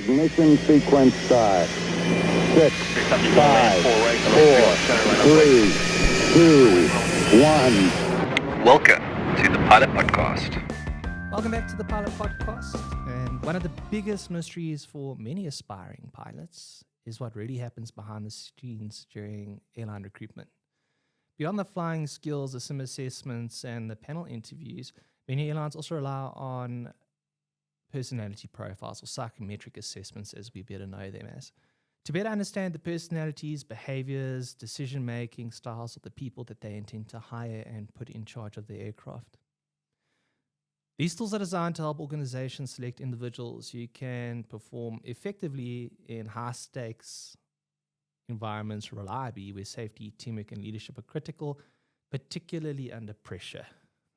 Ignition sequence start. 6, 5, 4, 3, 2, 1. Welcome to the Pilot Podcast. Welcome back to the Pilot Podcast. And one of the biggest mysteries for many aspiring pilots is what really happens behind the scenes during airline recruitment. Beyond the flying skills, the sim assessments, and the panel interviews, many airlines also rely on personality profiles or psychometric assessments, as we better know them as, to better understand the personalities, behaviors, decision-making styles of the people that they intend to hire and put in charge of the aircraft. These tools are designed to help organizations select individuals who can perform effectively in high-stakes environments reliably, where safety, teamwork, and leadership are critical, particularly under pressure.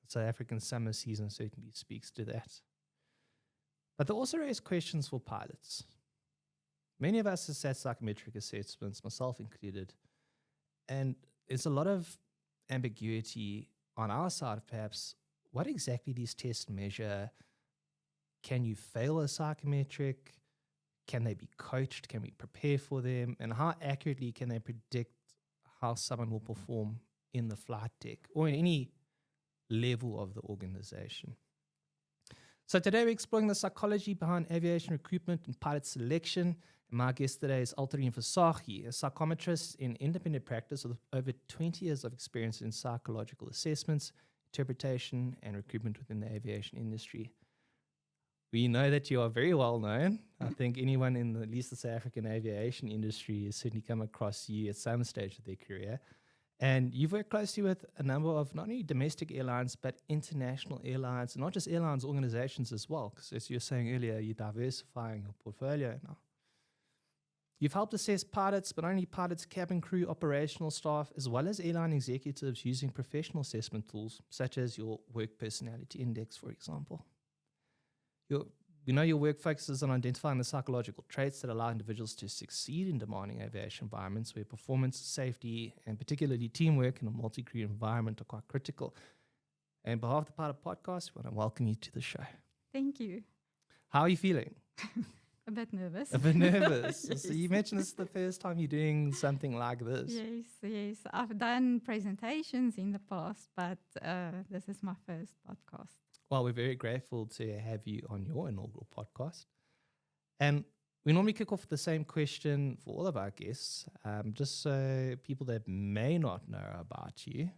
The South African summer season certainly speaks to that. But they also raise questions for pilots. Many of us assess psychometric assessments, myself included, and there's a lot of ambiguity on our side of perhaps what exactly these tests measure. Can you fail a psychometric? Can they be coached? Can we prepare for them? And how accurately can they predict how someone will perform in the flight deck or in any level of the organization? So today we're exploring the psychology behind aviation recruitment and pilot selection. And my guest today is Atharine Visagie, a psychometrist in independent practice with over 20 years of experience in psychological assessments, interpretation, and recruitment within the aviation industry. We know that you are very well known. I think anyone in at least the South African aviation industry has certainly come across you at some stage of their career. And you've worked closely with a number of not only domestic airlines, but international airlines, and not just airlines, organizations as well. Because as you were saying earlier, you're diversifying your portfolio now. You've helped assess pilots, but not only pilots, cabin crew, operational staff, as well as airline executives using professional assessment tools, such as your Work Personality Index, for example. We know your work focuses on identifying the psychological traits that allow individuals to succeed in demanding aviation environments where performance, safety, and particularly teamwork in a multi-crew environment are quite critical. And on behalf of the Pilot Podcast, we want to welcome you to the show. Thank you. How are you feeling? A bit nervous. A bit nervous. Yes. So you mentioned this is the first time you're doing something like this. Yes. I've done presentations in the past, but this is my first podcast. Well, we're very grateful to have you on your inaugural podcast. And we normally kick off with the same question for all of our guests, just so people that may not know about you,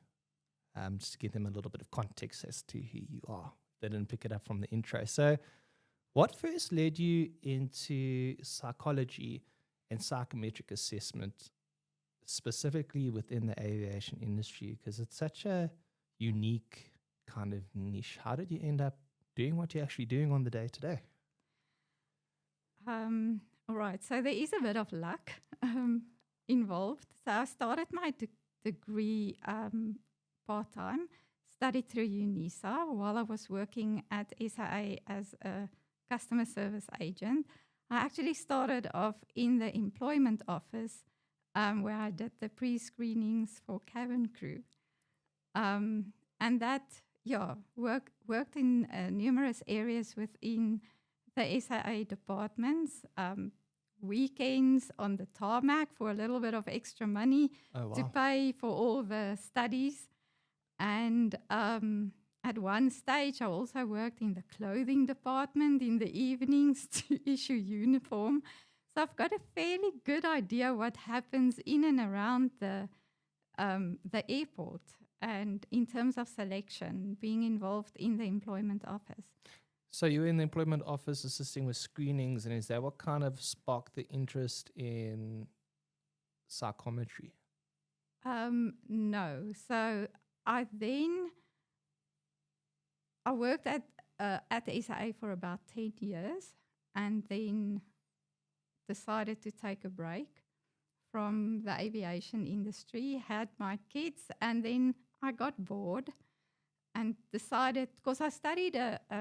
just to give them a little bit of context as to who you are. They didn't pick it up from the intro. So what first led you into psychology and psychometric assessment, specifically within the aviation industry? Because it's such a unique kind of niche. How did you end up doing what you're actually doing on the day today? All right. So there is a bit of luck involved. So I started my degree part-time, studied through UNISA while I was working at SAA as a customer service agent. I actually started off in the employment office where I did the pre-screenings for cabin crew. And that worked in numerous areas within the SAA departments, weekends on the tarmac for a little bit of extra money to pay for all the studies. And at one stage, I also worked in the clothing department in the evenings to issue uniform. So I've got a fairly good idea what happens in and around the airport. And in terms of selection, being involved in the employment office. So you were in the employment office assisting with screenings, and is that what kind of sparked the interest in psychometry? No. So I worked at the SAA for about 10 years and then decided to take a break from the aviation industry, had my kids, and then I got bored and decided, because I studied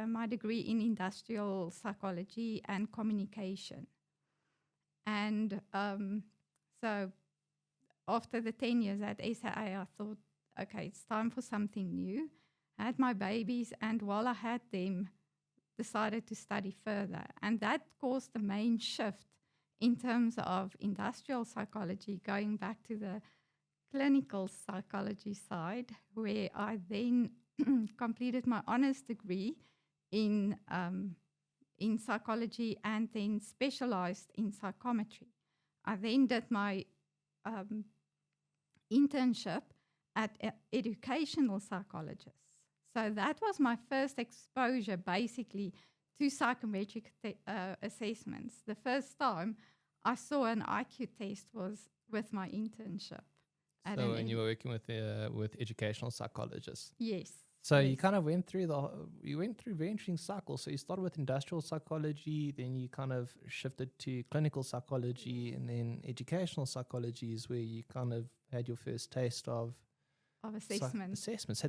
my degree in industrial psychology and communication. And so after the 10 years at SAA, I thought, okay, it's time for something new. I had my babies, and while I had them, decided to study further. And that caused the main shift in terms of industrial psychology, going back to the clinical psychology side, where I then completed my honors degree in psychology and then specialized in psychometry. I then did my internship at educational psychologists. So that was my first exposure, basically, to psychometric assessments. The first time I saw an IQ test was with my internship. So when you were working with educational psychologists. Yes. So yes. you kind of went through very interesting cycles. So you started with industrial psychology, then you kind of shifted to clinical psychology, and then educational psychology is where you kind of had your first taste of assessments.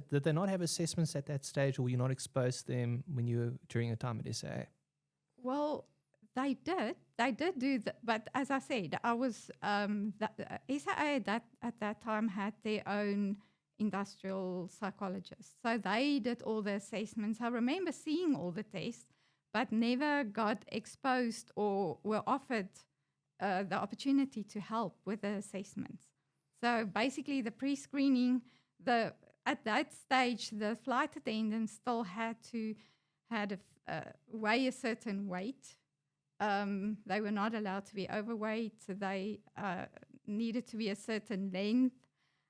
Did they not have assessments at that stage, or were you not exposed to them when you were during your time at SAA? Well, they did do that, but as I said, I was SAA at that time had their own industrial psychologists, so they did all the assessments. I remember seeing all the tests, but never got exposed or were offered the opportunity to help with the assessments. So basically, the pre-screening, at that stage, the flight attendants still had to weigh a certain weight. They were not allowed to be overweight. So they needed to be a certain length.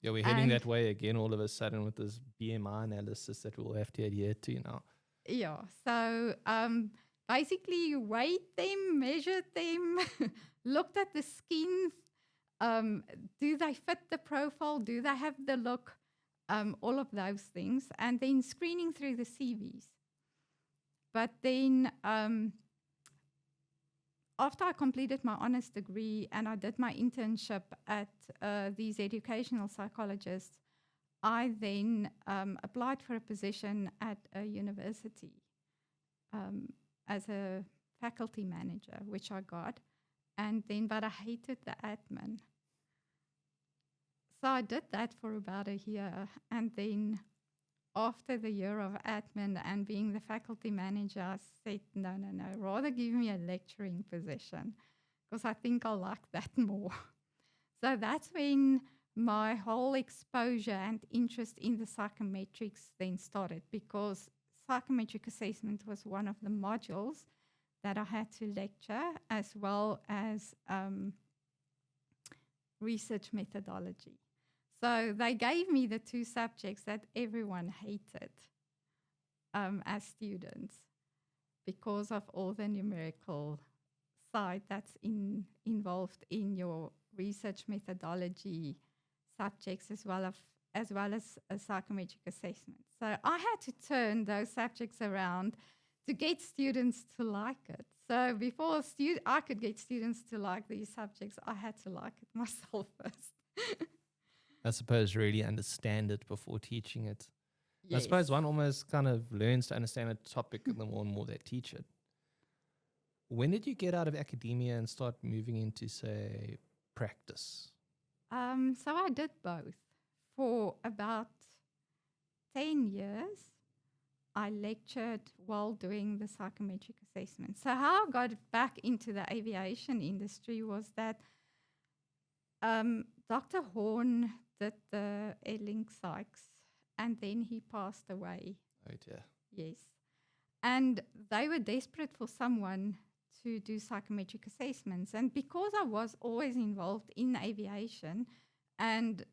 Yeah, we're heading that way again all of a sudden with this BMI analysis that we'll have to adhere to now. Yeah, so basically you weighed them, measured them, looked at the skin. Do they fit the profile? Do they have the look? All of those things. And then screening through the CVs. But then after I completed my honors degree and I did my internship at these educational psychologists, I then applied for a position at a university as a faculty manager, which I got. But I hated the admin. So I did that for about a year. And then after the year of admin and being the faculty manager, I said, no, rather give me a lecturing position because I think I'll like that more. So that's when my whole exposure and interest in the psychometrics then started, because psychometric assessment was one of the modules that I had to lecture, as well as research methodology. So they gave me the two subjects that everyone hated as students because of all the numerical side that's involved in your research methodology subjects, as well as a psychometric assessment. So I had to turn those subjects around to get students to like it. So before I could get students to like these subjects, I had to like it myself first. I suppose really understand it before teaching it. Yes. I suppose one almost kind of learns to understand a topic the more and more they teach it. When did you get out of academia and start moving into, say, practice? So I did both. For about 10 years, I lectured while doing the psychometric assessment. So how I got back into the aviation industry was that Dr. Horn did the Airlink psychs, and then he passed away. Oh dear. Yes. And they were desperate for someone to do psychometric assessments. And because I was always involved in aviation, and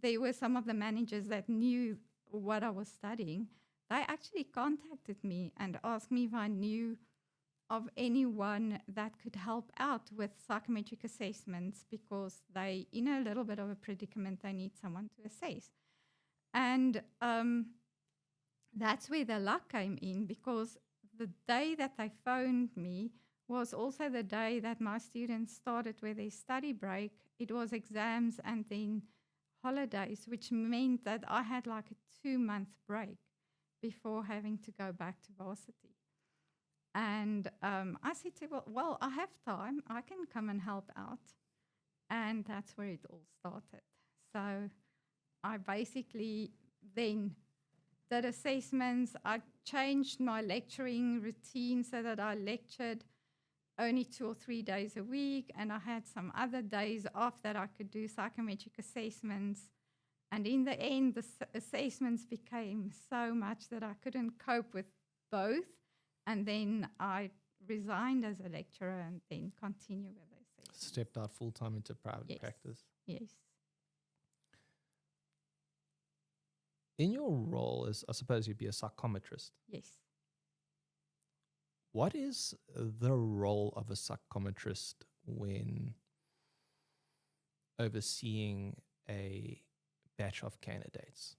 there were some of the managers that knew what I was studying, they actually contacted me and asked me if I knew of anyone that could help out with psychometric assessments, because they, in a little bit of a predicament, they need someone to assess. And that's where the luck came in, because the day that they phoned me was also the day that my students started with their study break. It was exams and then holidays, which meant that I had like a 2-month break before having to go back to varsity. And I said to them, well, I have time. I can come and help out. And that's where it all started. So I basically then did assessments. I changed my lecturing routine so that I lectured only 2 or 3 days a week, and I had some other days off that I could do psychometric assessments. And in the end, the assessments became so much that I couldn't cope with both. And then I resigned as a lecturer and then continued with the assessments. Stepped out full-time into private Yes. practice. Yes. In your role as, I suppose you'd be a psychometrist. Yes. What is the role of a psychometrist when overseeing a batch of candidates?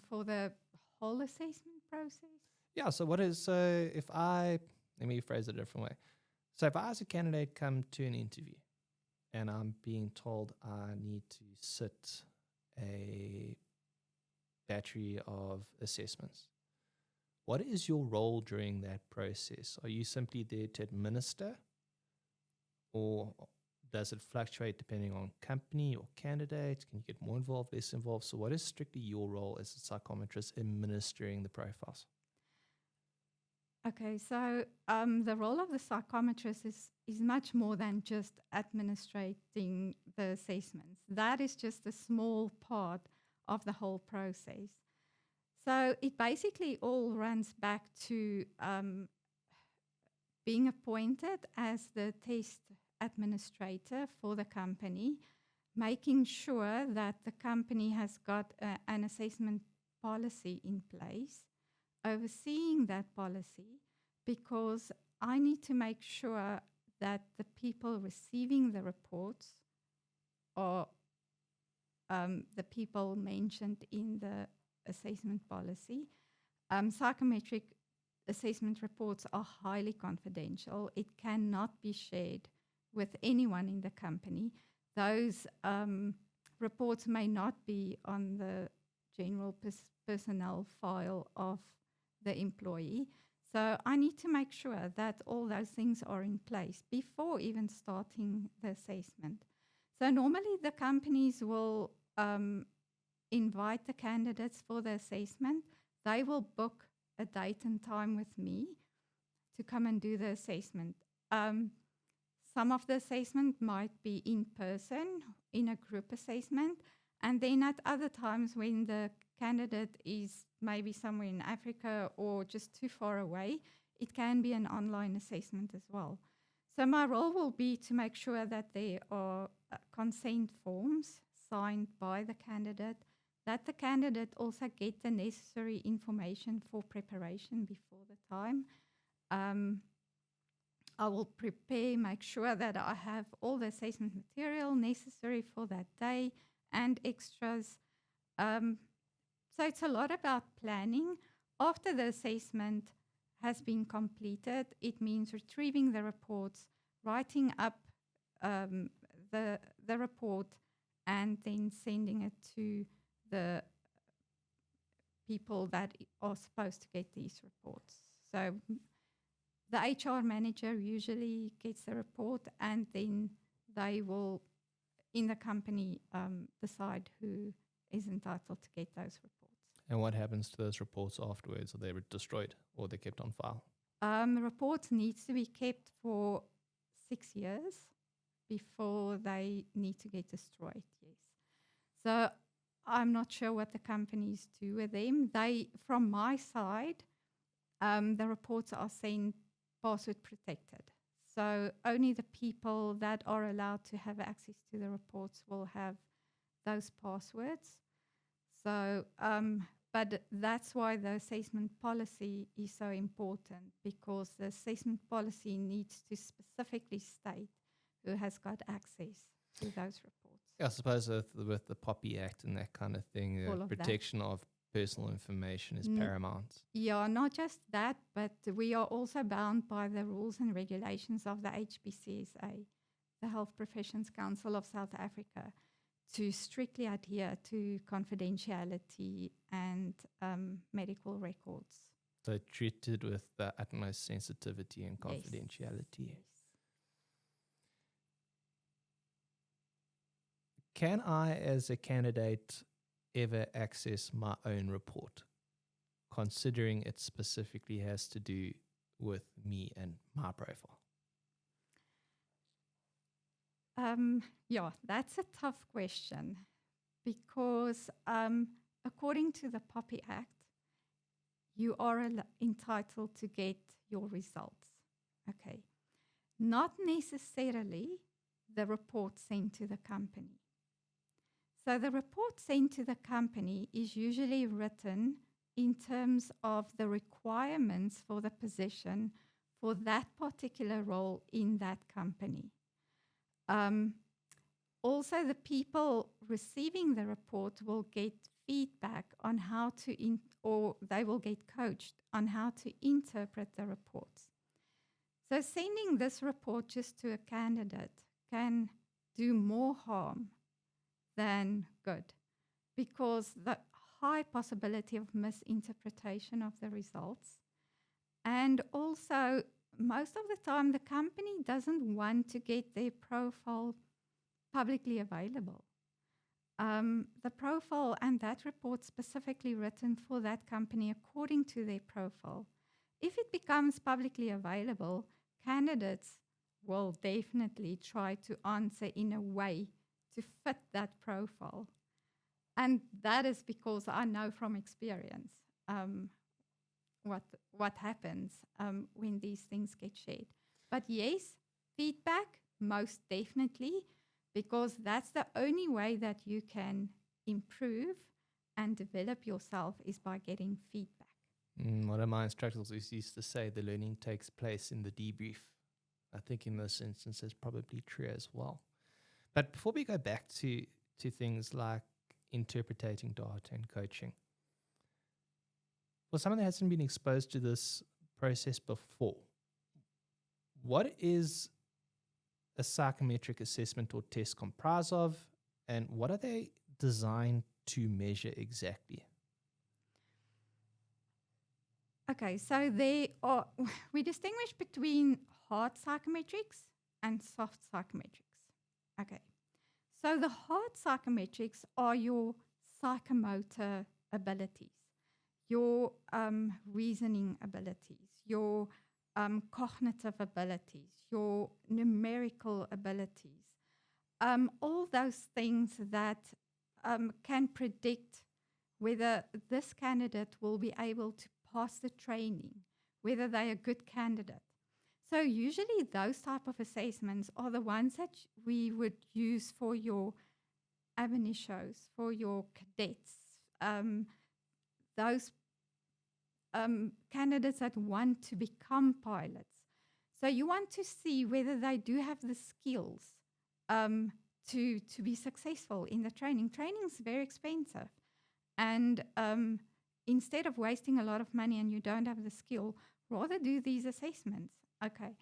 For the whole assessment process? Yeah, so what is, let me phrase it a different way. So if I as a candidate come to an interview and I'm being told I need to sit a battery of assessments, what is your role during that process? Are you simply there to administer, or does it fluctuate depending on company or candidate? Can you get more involved, less involved? So what is strictly your role as a psychometrist administering the profiles? Okay, so the role of the psychometrist is much more than just administrating the assessments. That is just a small part of the whole process. So it basically all runs back to being appointed as the test administrator for the company, making sure that the company has got an assessment policy in place, overseeing that policy, because I need to make sure that the people receiving the reports are the people mentioned in the assessment policy. Psychometric assessment reports are highly confidential. It cannot be shared with anyone in the company. Those reports may not be on the general personnel file of the employee. So I need to make sure that all those things are in place before even starting the assessment. So normally the companies will invite the candidates for the assessment. They will book a date and time with me to come and do the assessment. Some of the assessment might be in person, in a group assessment, and then at other times when the candidate is maybe somewhere in Africa or just too far away, it can be an online assessment as well. So my role will be to make sure that there are consent forms signed by the candidate, that the candidate also get the necessary information for preparation before the time. I will prepare, make sure that I have all the assessment material necessary for that day and extras. So it's a lot about planning. After the assessment has been completed, it means retrieving the reports, writing up the report, and then sending it to the people that are supposed to get these reports. So the HR manager usually gets the report, and then they will, in the company, decide who is entitled to get those reports. And what happens to those reports afterwards? Are they destroyed or they're kept on file? Reports needs to be kept for 6 years before they need to get destroyed, yes. So I'm not sure what the companies do with them. They, from my side, the reports are sent password protected. So only the people that are allowed to have access to the reports will have those passwords. So, but that's why the assessment policy is so important, because the assessment policy needs to specifically state who has got access to those reports. Yeah, I suppose with the POPI Act and that kind of thing, the protection of personal information is paramount. Yeah, not just that, but we are also bound by the rules and regulations of the HPCSA, the Health Professions Council of South Africa, to strictly adhere to confidentiality and medical records. So treated with the utmost sensitivity and confidentiality. Yes. Can I, as a candidate, ever access my own report, considering it specifically has to do with me and my profile? Yeah, that's a tough question because according to the POPI Act, you are entitled to get your results. Okay. Not necessarily the report sent to the company. So the report sent to the company is usually written in terms of the requirements for the position for that particular role in that company. Also, the people receiving the report will get feedback on how to, or they will get coached on how to interpret the reports. So sending this report just to a candidate can do more harm than good, because the high possibility of misinterpretation of the results. And also, most of the time, the company doesn't want to get their profile publicly available. The profile and that report specifically written for that company according to their profile. If it becomes publicly available, candidates will definitely try to answer in a way to fit that profile. And that is because I know from experience what happens when these things get shared. But yes, feedback, most definitely, because that's the only way that you can improve and develop yourself is by getting feedback. One of my instructors used to say the learning takes place in the debrief. I think in this instance is probably true as well. But before we go back to things like interpreting data and coaching, for someone that hasn't been exposed to this process before, what is a psychometric assessment or test comprise of, and what are they designed to measure exactly? Okay, so we distinguish between hard psychometrics and soft psychometrics. Okay, so the hard psychometrics are your psychomotor abilities, your reasoning abilities, your cognitive abilities, your numerical abilities, all those things that can predict whether this candidate will be able to pass the training, whether they're a good candidate. So usually those type of assessments are the ones that we would use for your ab initios, for your cadets, those candidates that want to become pilots. So you want to see whether they do have the skills to be successful in the training. Training is very expensive. And instead of wasting a lot of money and you don't have the skill, rather do these assessments. Okay.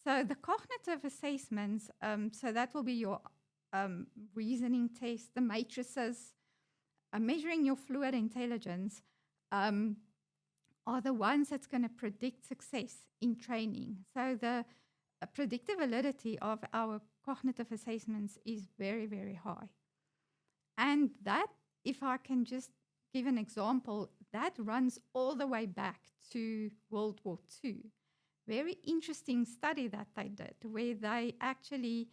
So the cognitive assessments, so that will be your reasoning test, the matrices, measuring your fluid intelligence, are the ones that's going to predict success in training. So the predictive validity of our cognitive assessments is very, very high. And that, if I can just give an example, that runs all the way back to World War II. Very interesting study that they did, where they actually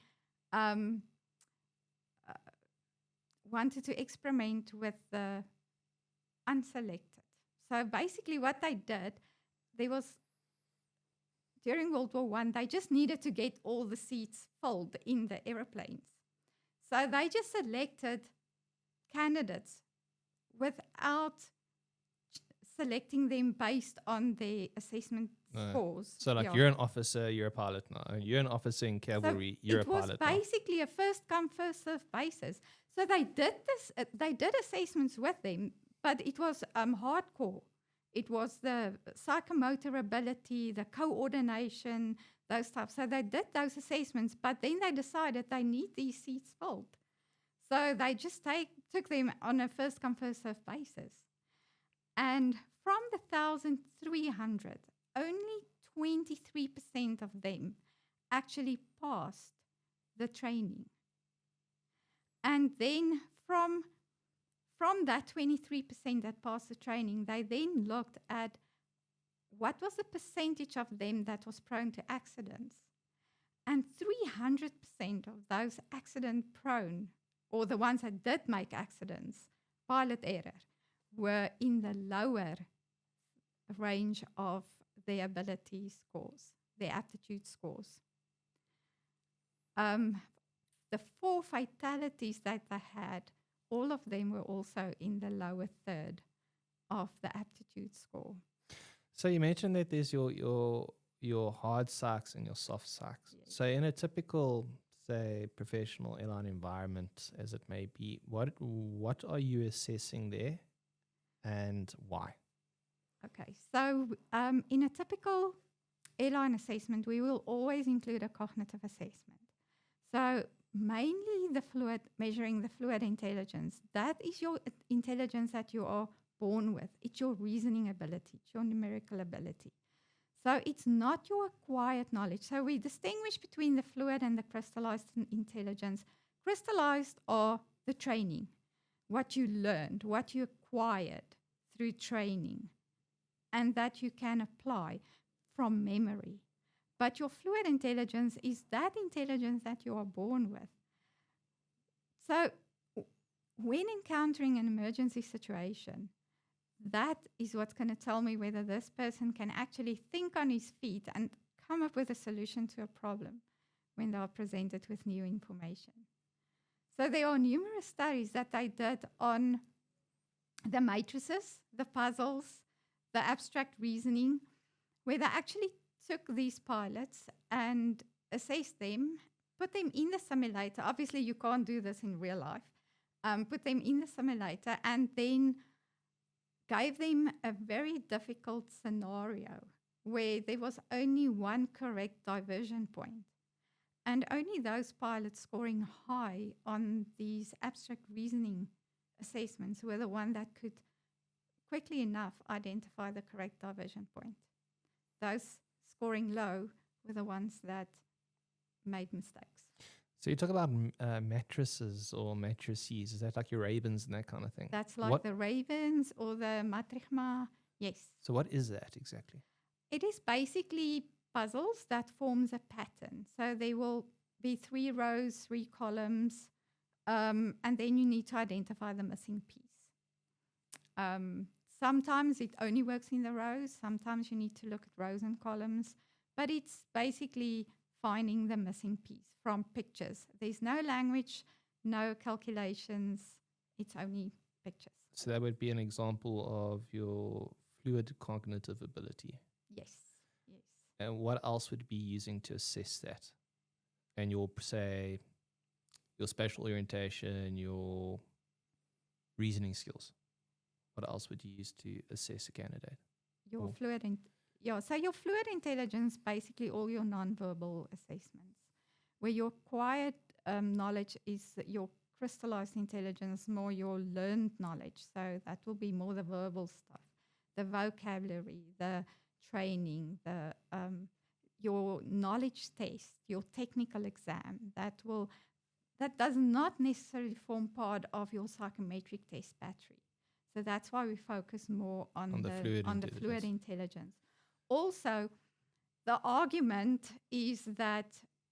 wanted to experiment with the unselected. So basically what they did, during World War I, they just needed to get all the seats filled in the airplanes. So they just selected candidates without selecting them based on their assessment scores. So like you're an officer, you're a pilot now. You're an officer in cavalry, you're a pilot now. It was basically a first come, first served basis. So they did this, they did assessments with them, but it was hardcore. It was the psychomotor ability, the coordination, those stuff. So they did those assessments, but then they decided they need these seats filled. So they just took them on a first come, first served basis. And from the 1,300, only 23% of them actually passed the training. And then from from that 23% that passed the training, they then looked at what was the percentage of them that was prone to accidents. And 300% of those accident prone, or the ones that did make accidents, pilot error, were in the lower range of their ability scores, their aptitude scores. The 4 fatalities that they had, all of them were also in the lower third of the aptitude score. So you mentioned that there's your hard psychs and your soft psychs. Yes. So in a typical, say, professional airline environment, as it may be, what are you assessing there, and why? Okay, so in a typical airline assessment, we will always include a cognitive assessment. So mainly measuring the fluid intelligence. That is your intelligence that you are born with. It's your reasoning ability, it's your numerical ability. So it's not your acquired knowledge. So we distinguish between the fluid and the crystallized intelligence. Crystallized are the training, what you learned, what you acquired through training, and that you can apply from memory. But your fluid intelligence is that intelligence that you are born with. So when encountering an emergency situation, that is what's going to tell me whether this person can actually think on his feet and come up with a solution to a problem when they are presented with new information. So there are numerous studies that they did on the matrices, the puzzles, the abstract reasoning, where they actually took these pilots and assessed them, put them in the simulator. Obviously, you can't do this in real life. Put them in the simulator and then gave them a very difficult scenario where there was only one correct diversion point. And only those pilots scoring high on these abstract reasoning assessments were the one that could quickly enough identify the correct diversion point. Those scoring low were the ones that made mistakes. So you talk about matrices or matrices. Is that like your Ravens and that kind of thing? That's like the Ravens or the Matrichma. Yes. So what is that exactly? It is basically puzzles that forms a pattern. So there will be 3 rows, 3 columns, and then you need to identify the missing piece. Sometimes it only works in the rows. Sometimes you need to look at rows and columns. But it's basically finding the missing piece from pictures. There's no language, no calculations. It's only pictures. So that would be an example of your fluid cognitive ability. Yes, yes. And what else would you be using to assess that? And your, say, your spatial orientation, your reasoning skills. What else would you use to assess a candidate? Your fluid so your fluid intelligence, basically all your nonverbal assessments, where your acquired knowledge is your crystallized intelligence, more your learned knowledge. So that will be more the verbal stuff, the vocabulary, the training, the your knowledge test, your technical exam. That does not necessarily form part of your psychometric test battery. So that's why we focus more on the fluid intelligence. Also, the argument is that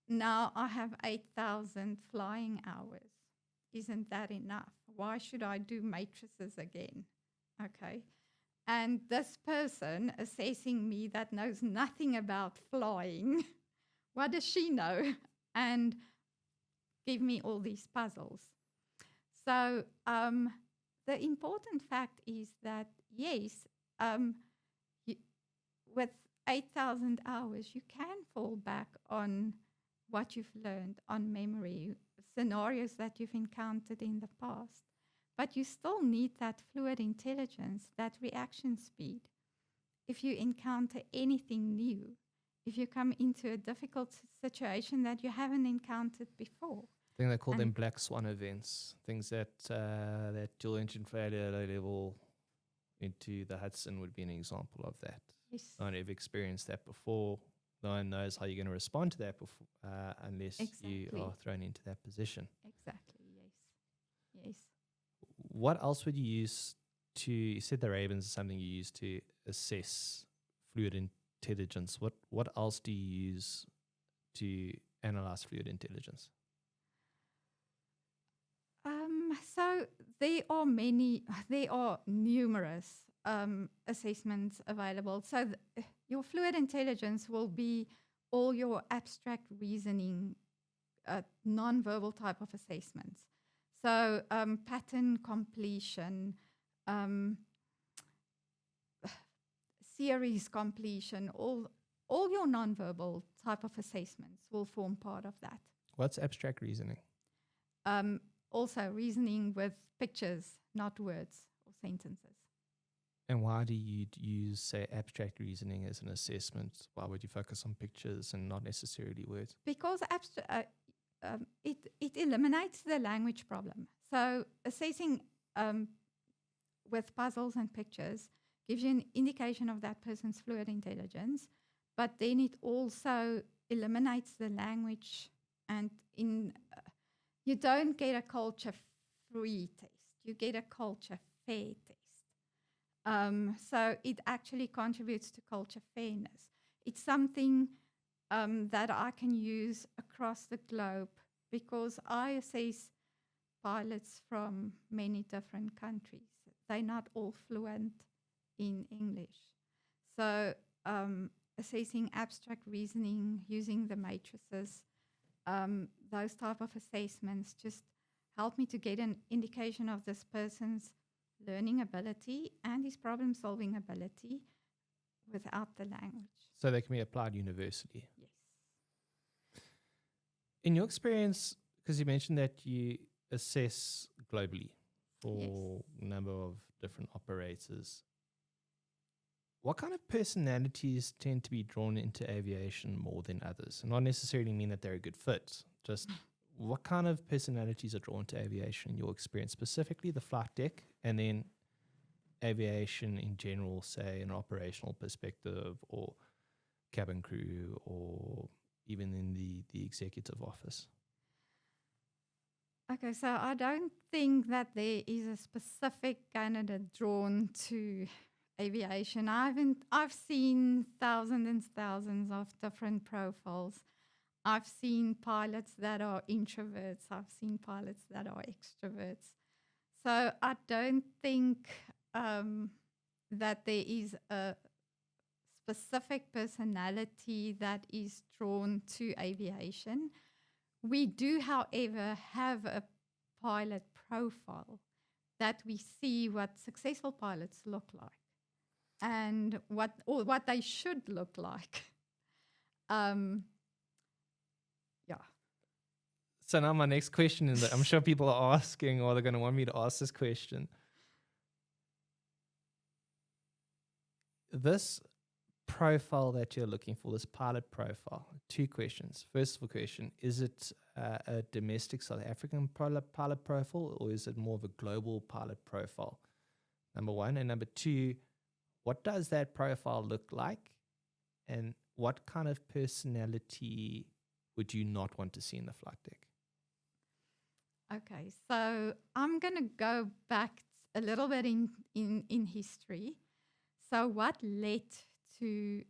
now I have 8,000 flying hours. Isn't that enough? Why should I do matrices again? Okay. And this person assessing me that knows nothing about flying, what does she know? And give me all these puzzles. So the important fact is that, yes, with 8,000 hours, you can fall back on what you've learned, on memory, scenarios that you've encountered in the past. But you still need that fluid intelligence, that reaction speed. If you encounter anything new, if you come into a difficult situation that you haven't encountered before. I think they call them black swan events, things that dual engine failure low level into the Hudson would be an example of that. Yes. No one ever experienced that before. No one knows how you're going to respond to that before, unless you are thrown into that position. Exactly, yes. Yes. what else would you use to, you said the Ravens is something you use to assess fluid intelligence. What else do you use to analyze fluid intelligence? So there are numerous assessments available. So your fluid intelligence will be all your abstract reasoning, non-verbal type of assessments. So pattern completion, series completion, all your non-verbal type of assessments will form part of that. What's abstract reasoning? Also reasoning with pictures, not words or sentences. And why do you use, say, abstract reasoning as an assessment? Why would you focus on pictures and not necessarily words? Because it eliminates the language problem. So assessing with puzzles and pictures gives you an indication of that person's fluid intelligence, but then it also eliminates the language, and you don't get a culture-free test. You get a culture-fair test. So it actually contributes to culture fairness. It's something that I can use across the globe because I assess pilots from many different countries. They're not all fluent in English. So assessing abstract reasoning, using the matrices, those type of assessments just help me to get an indication of this person's learning ability and his problem-solving ability without the language. So they can be applied universally. Yes. In your experience, because you mentioned that you assess globally for a number of different operators, what kind of personalities tend to be drawn into aviation more than others? And not necessarily mean that they're a good fit, just what kind of personalities are drawn to aviation in your experience, specifically the flight deck, and then aviation in general, say an operational perspective or cabin crew or even in the executive office? Okay, so I don't think that there is a specific candidate drawn to aviation. I've seen thousands and thousands of different profiles. I've seen pilots that are introverts. I've seen pilots that are extroverts. So I don't think that there is a specific personality that is drawn to aviation. We do, however, have a pilot profile that we see what successful pilots look like and what they should look like. Yeah. So now my next question is that I'm sure people are asking, or they're going to want me to ask this question. This profile that you're looking for, this pilot profile, two questions. First of all question, is it a domestic South African pilot profile, or is it more of a global pilot profile? Number one. And number two, what does that profile look like? And what kind of personality would you not want to see in the flight deck? Okay, so I'm going to go back a little bit in history. So what led to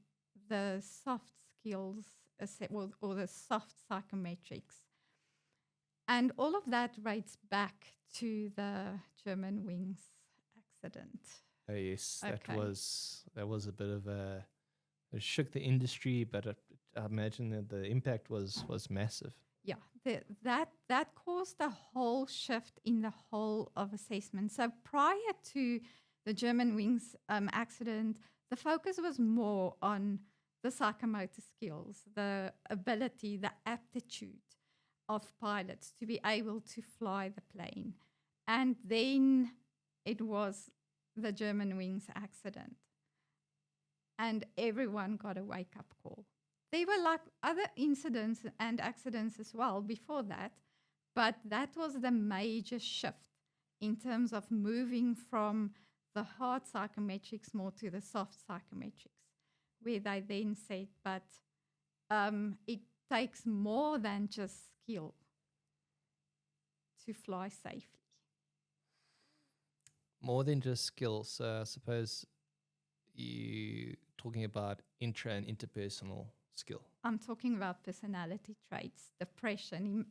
the soft skills or the soft psychometrics? And all of that rates back to the German wings accident. Oh yes, Okay. that was a bit of it shook the industry, but I imagine that the impact was massive. Yeah, that caused a whole shift in the whole of assessment. So prior to the German wings accident, the focus was more on the psychomotor skills, the ability, the aptitude of pilots to be able to fly the plane. And then it was the German wings accident. And everyone got a wake-up call. There were like other incidents and accidents as well before that, but that was the major shift in terms of moving from the hard psychometrics more to the soft psychometrics, where they then said, but it takes more than just skill to fly safely. More than just skills. So I suppose you talking about intra and interpersonal skill. I'm talking about personality traits, depression,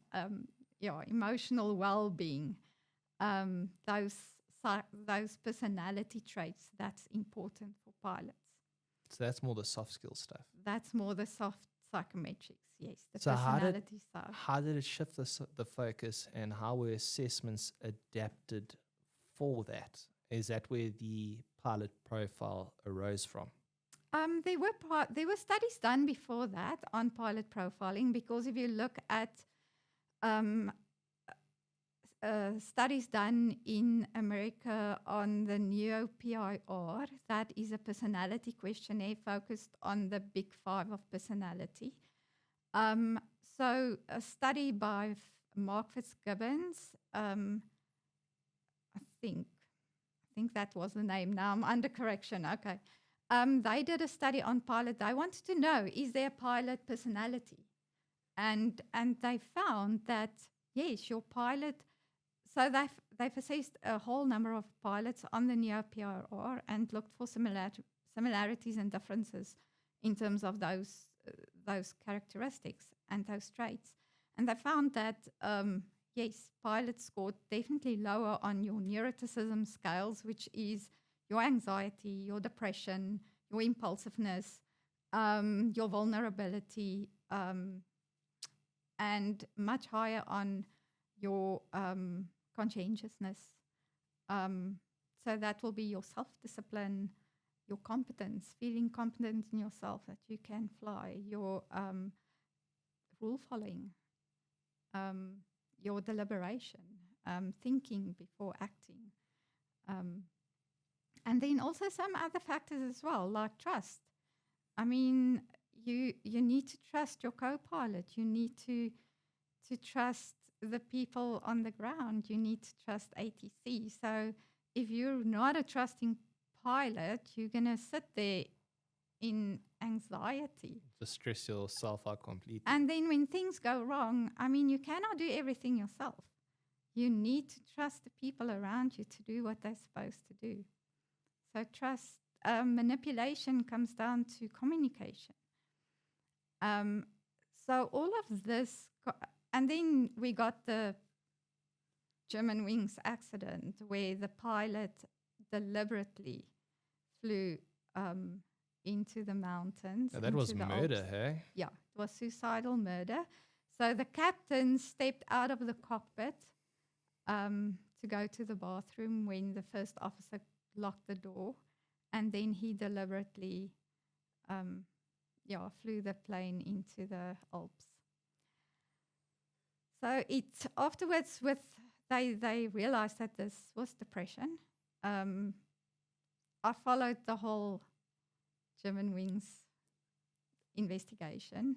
emotional well-being. Those personality traits, that's important for pilots. So that's more the soft skill stuff. That's more the soft psychometrics, yes. The So personality side. how did it shift the focus, and how were assessments adapted for that? Is that where the pilot profile arose from? There were studies done before that on pilot profiling, because if you look at studies done in America on the NeoPIR, that is a personality questionnaire focused on the big five of personality. So a study by Mark Fitzgibbons, I think that was the name. Now I'm under correction. Okay. They did a study on pilot. They wanted to know, is there a pilot personality? And they found that, yes, your pilot. So they've assessed a whole number of pilots on the NeoPIR and looked for similarities and differences in terms of those characteristics and those traits. And they found that, yes, pilots scored definitely lower on your neuroticism scales, which is your anxiety, your depression, your impulsiveness, your vulnerability, and much higher on your conscientiousness. So that will be your self-discipline, your competence, feeling competent in yourself that you can fly, your rule following, your deliberation, thinking before acting. And then also some other factors as well, like trust. I mean, you need to trust your co-pilot. You need to trust the people on the ground. You need to trust ATC. So if you're not a trusting pilot, you're going to sit there in anxiety. Just stress yourself out completely. And then when things go wrong, I mean, you cannot do everything yourself. You need to trust the people around you to do what they're supposed to do. So trust, manipulation comes down to communication. So all of this, and then we got the Germanwings accident where the pilot deliberately flew into the mountains. Now that was murder, Alps. hey? Yeah, it was suicidal murder. So the captain stepped out of the cockpit to go to the bathroom when the first officer locked the door, and then he deliberately flew the plane into the Alps. So it afterwards, they realized that this was depression. I followed the whole Germanwings investigation,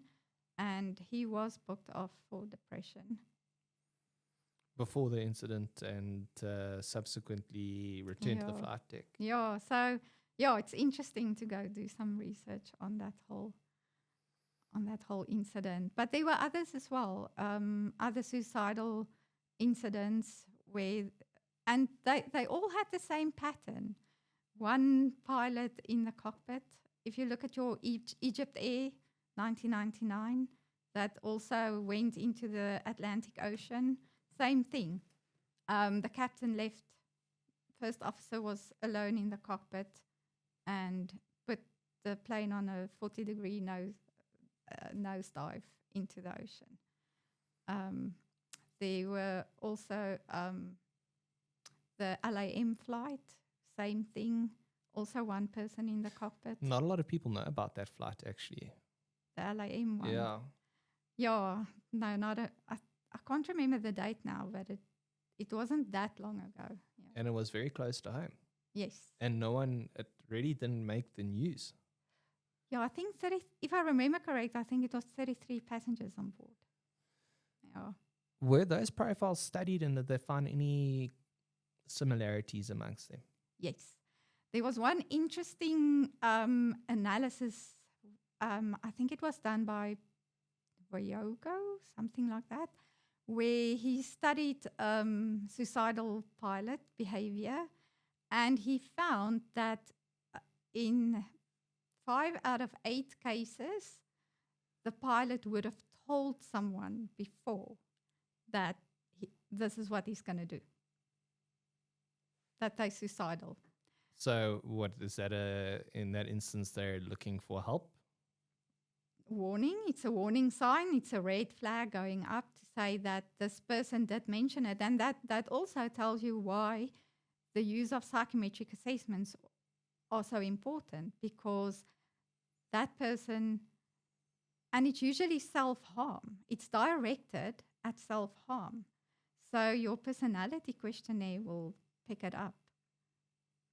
and he was booked off for depression. Before the incident, and subsequently returned to the flight deck. Yeah, so it's interesting to go do some research on that whole incident. But there were others as well, other suicidal incidents and they all had the same pattern. One pilot in the cockpit. If you look at your Egypt Air 1999, that also went into the Atlantic Ocean. Same thing. The captain left. First officer was alone in the cockpit and put the plane on a 40-degree nosedive into the ocean. There were also the LAM flight, same thing. Also one person in the cockpit. Not a lot of people know about that flight, actually. The LAM one. Yeah. Yeah. No, not a... I can't remember the date now, but it wasn't that long ago. Yeah. And it was very close to home. Yes. And it really didn't make the news. Yeah, I think if I remember correct, I think it was 33 passengers on board. Yeah. Were those profiles studied, and did they find any similarities amongst them? Yes. There was one interesting analysis. I think it was done by Voyogo, something like that, where he studied suicidal pilot behavior And he found that in 5 out of 8 cases, the pilot would have told someone before that this is what he's going to do, that they're suicidal. So what is that? In that instance, they're looking for help? Warning, it's a warning sign, it's a red flag going up to say that this person did mention it. And that also tells you why the use of psychometric assessments are so important, because that person, and it's usually self-harm, it's directed at self-harm. So your personality questionnaire will pick it up,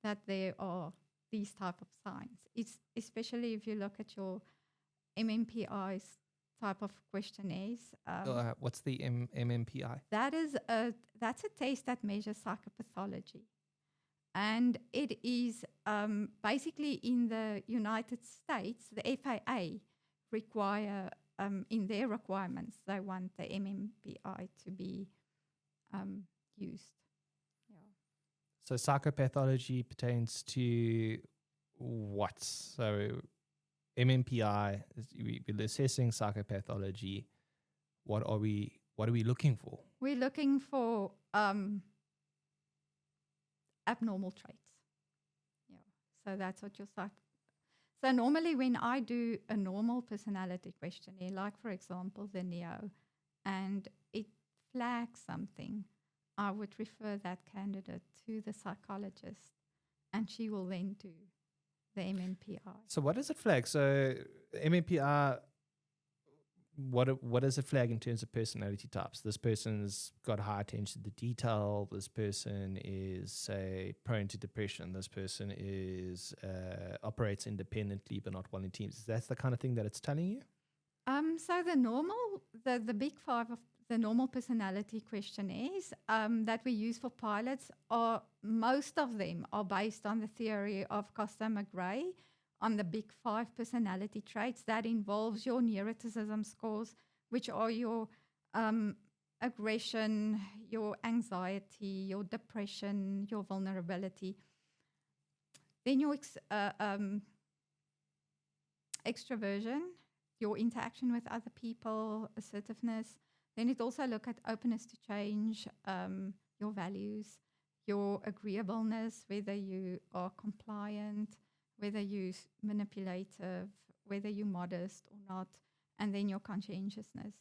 that there are these type of signs. It's especially if you look at your MMPI's type of questionnaires. What's the MMPI? That's a test that measures psychopathology. And it is basically in the United States, the FAA require, in their requirements, they want the MMPI to be used. Yeah. So psychopathology pertains to what? So MMPI, we're assessing psychopathology. What are we looking for? We're looking for abnormal traits. Yeah. So that's what your So normally when I do a normal personality questionnaire, like for example the NEO, and it flags something, I would refer that candidate to the psychologist, and she will then do the MMPI. So what does it flag? So MMPI, what does it flag in terms of personality types? This person's got high attention to detail. This person is, say, prone to depression. This person is operates independently but not well in teams. Is that the kind of thing that it's telling you? So the big 5 of the normal personality questionnaires that we use for pilots most of them are based on the theory of Costa-McGray, on the big 5 personality traits. That involves your neuroticism scores, which are your aggression, your anxiety, your depression, your vulnerability. Then your extroversion, your interaction with other people, assertiveness. Then it also look at openness to change, your values, your agreeableness, whether you are compliant, whether you're manipulative, whether you're modest or not, and then your conscientiousness.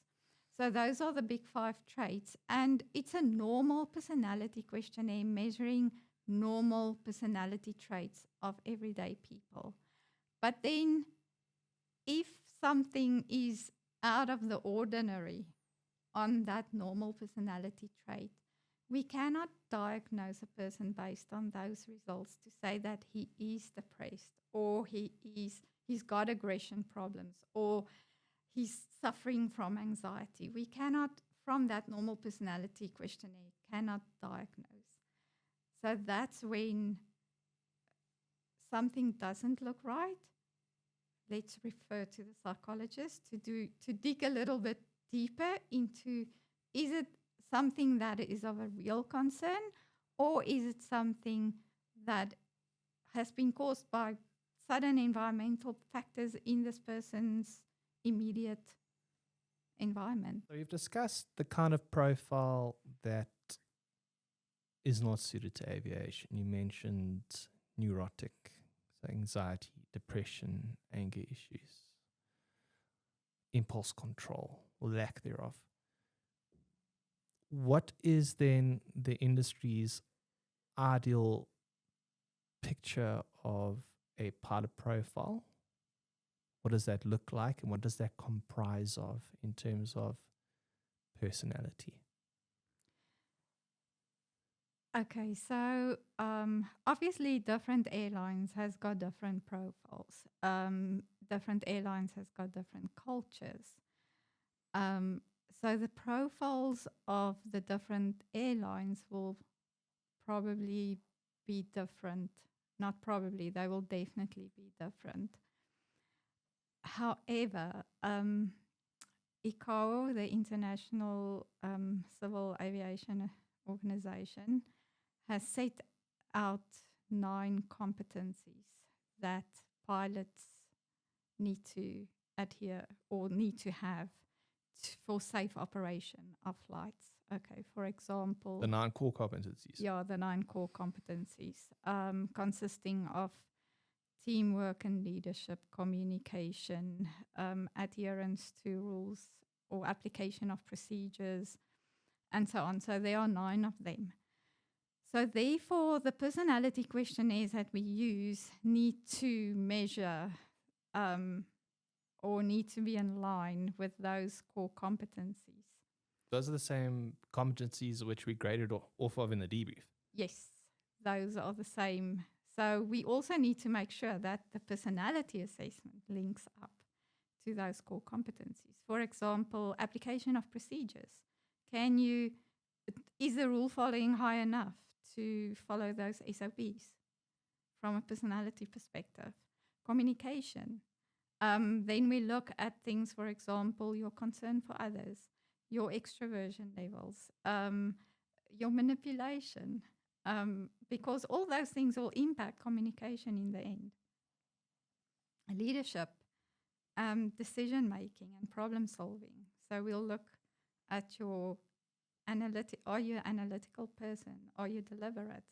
So those are the big 5 traits. And it's a normal personality questionnaire measuring normal personality traits of everyday people. But then if something is out of the ordinary on that normal personality trait, we cannot diagnose a person based on those results to say that he is depressed, or he's got aggression problems, or he's suffering from anxiety. We cannot, from that normal personality questionnaire, cannot diagnose. So that's when something doesn't look right. Let's refer to the psychologist to dig a little bit deeper into, is it something that is of a real concern, or is it something that has been caused by sudden environmental factors in this person's immediate environment? So you've discussed the kind of profile that is not suited to aviation. You mentioned neurotic, so anxiety, depression, anger issues, impulse control, or lack thereof. What is then the industry's ideal picture of a pilot profile? What does that look like, and what does that comprise of in terms of personality? Okay, so obviously different airlines has got different profiles. Different airlines has got different cultures. So the profiles of the different airlines will probably be different. Not probably, they will definitely be different. However, ICAO, the International Civil Aviation Organization, has set out 9 competencies that pilots need to adhere or need to have for safe operation of flights. Okay, for example, The 9 core competencies. yeah, the 9 core competencies, consisting of teamwork and leadership, communication, adherence to rules or application of procedures, and so on. So there are 9 of them. So therefore, the personality questionnaires that we use need to measure or need to be in line with those core competencies. Those are the same competencies which we graded off of in the debrief. Yes, those are the same. So we also need to make sure that the personality assessment links up to those core competencies. For example, application of procedures. Is the rule following high enough to follow those SOPs from a personality perspective? Communication. Then we look at things, for example, your concern for others, your extroversion levels, your manipulation, because all those things will impact communication in the end. Leadership, decision-making and problem-solving. So we'll look at your are you an analytical person? Are you deliberate?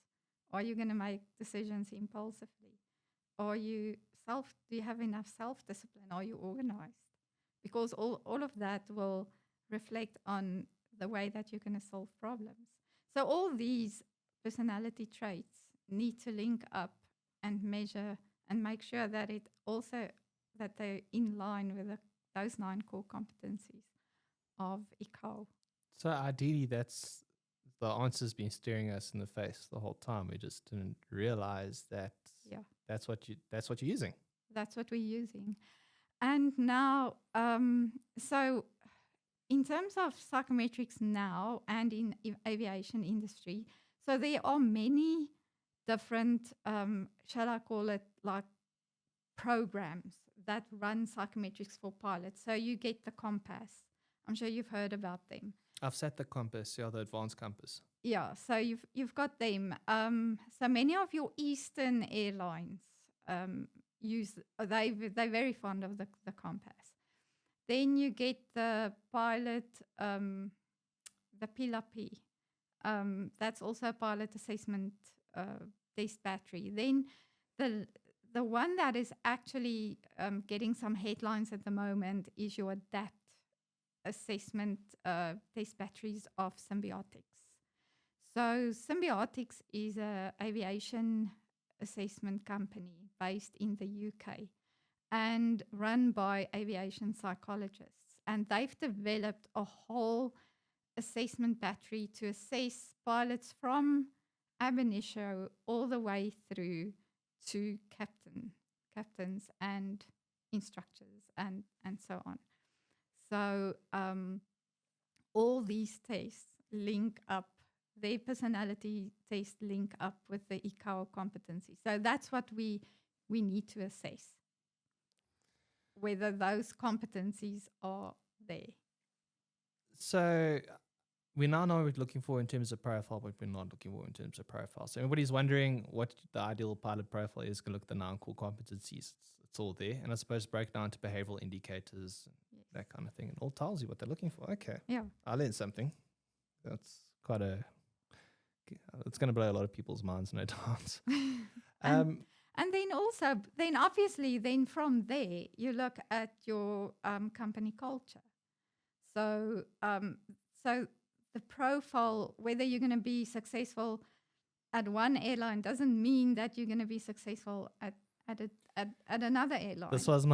Are you going to make decisions impulsively? Do you have enough self-discipline? Are you organized? Because all of that will reflect on the way that you're going to solve problems. So all these personality traits need to link up and measure and make sure that they're in line with those 9 core competencies of ICAO. So ideally, that's the answer's been staring us in the face the whole time. We just didn't realize that that's what you're using. That's what we're using. And now, so in terms of psychometrics now and in aviation industry, so there are many different, shall I call it, like programs that run psychometrics for pilots. So you get the Compass. I'm sure you've heard about them. I've set the Compass, the advanced Compass. Yeah, so you've got them. So many of your Eastern airlines they're very fond of the Compass. Then you get the pilot, the PILA-P. That's also a pilot assessment test battery. Then the one that is actually getting some headlines at the moment is your DAT assessment test batteries of Symbiotics. So Symbiotics is an aviation assessment company based in the UK and run by aviation psychologists. And they've developed a whole assessment battery to assess pilots from ab initio all the way through to captains and instructors and so on. So all these tests link up, their personality tests link up with the ICAO competency. So that's what we need to assess, whether those competencies are there. So we now know what we're looking for in terms of profile, but we're not looking for in terms of profile. So everybody's wondering what the ideal pilot profile is. Going to look at the 9 core competencies. It's all there. And I suppose break down to behavioral indicators, yes, that kind of thing. And all tells you what they're looking for. Okay. Yeah. I learned something. That's quite it's going to blow a lot of people's minds, no doubt. And then obviously from there, you look at your company culture. So the profile, whether you're going to be successful at one airline doesn't mean that you're going to be successful at another airline. This was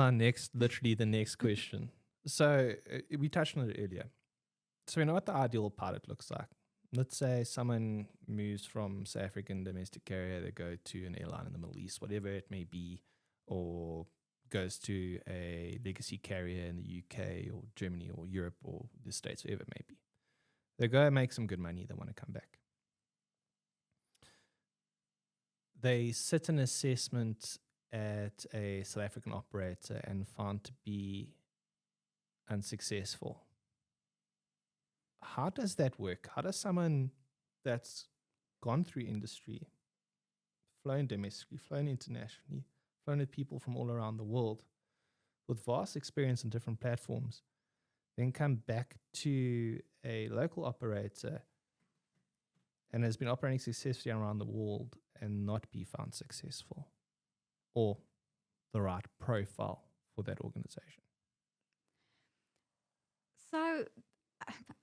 literally the next question. So we touched on it earlier. So we know what the ideal pilot looks like. Let's say someone moves from South African domestic carrier, they go to an airline in the Middle East, whatever it may be, or goes to a legacy carrier in the UK or Germany or Europe or the States, wherever it may be. They go and make some good money, they want to come back. They sit an assessment at a South African operator and found to be unsuccessful. How does that work? How does someone that's gone through industry flown domestically, flown internationally, flown with people from all around the world with vast experience on different platforms, then come back to a local operator and has been operating successfully around the world and not be found successful or the right profile for that organization? So,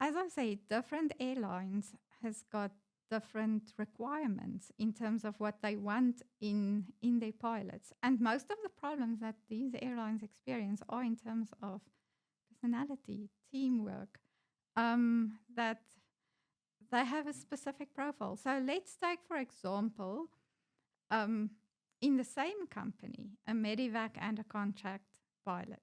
as I say, different airlines has got different requirements in terms of what they want in their pilots. And most of the problems that these airlines experience are in terms of personality, teamwork, that they have a specific profile. So let's take, for example, in the same company, a medevac and a contract pilot.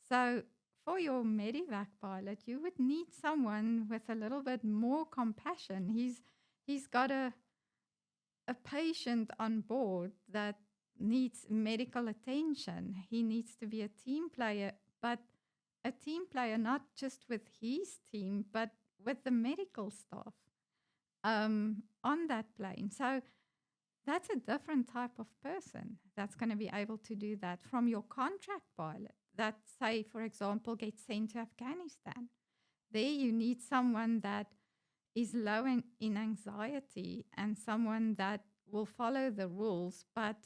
So for your medevac pilot, you would need someone with a little bit more compassion. He's got a patient on board that needs medical attention. He needs to be a team player, but a team player not just with his team, but with the medical staff on that plane. So that's a different type of person that's going to be able to do that from your contract pilot that, say, for example, gets sent to Afghanistan. There you need someone that is low in anxiety and someone that will follow the rules, but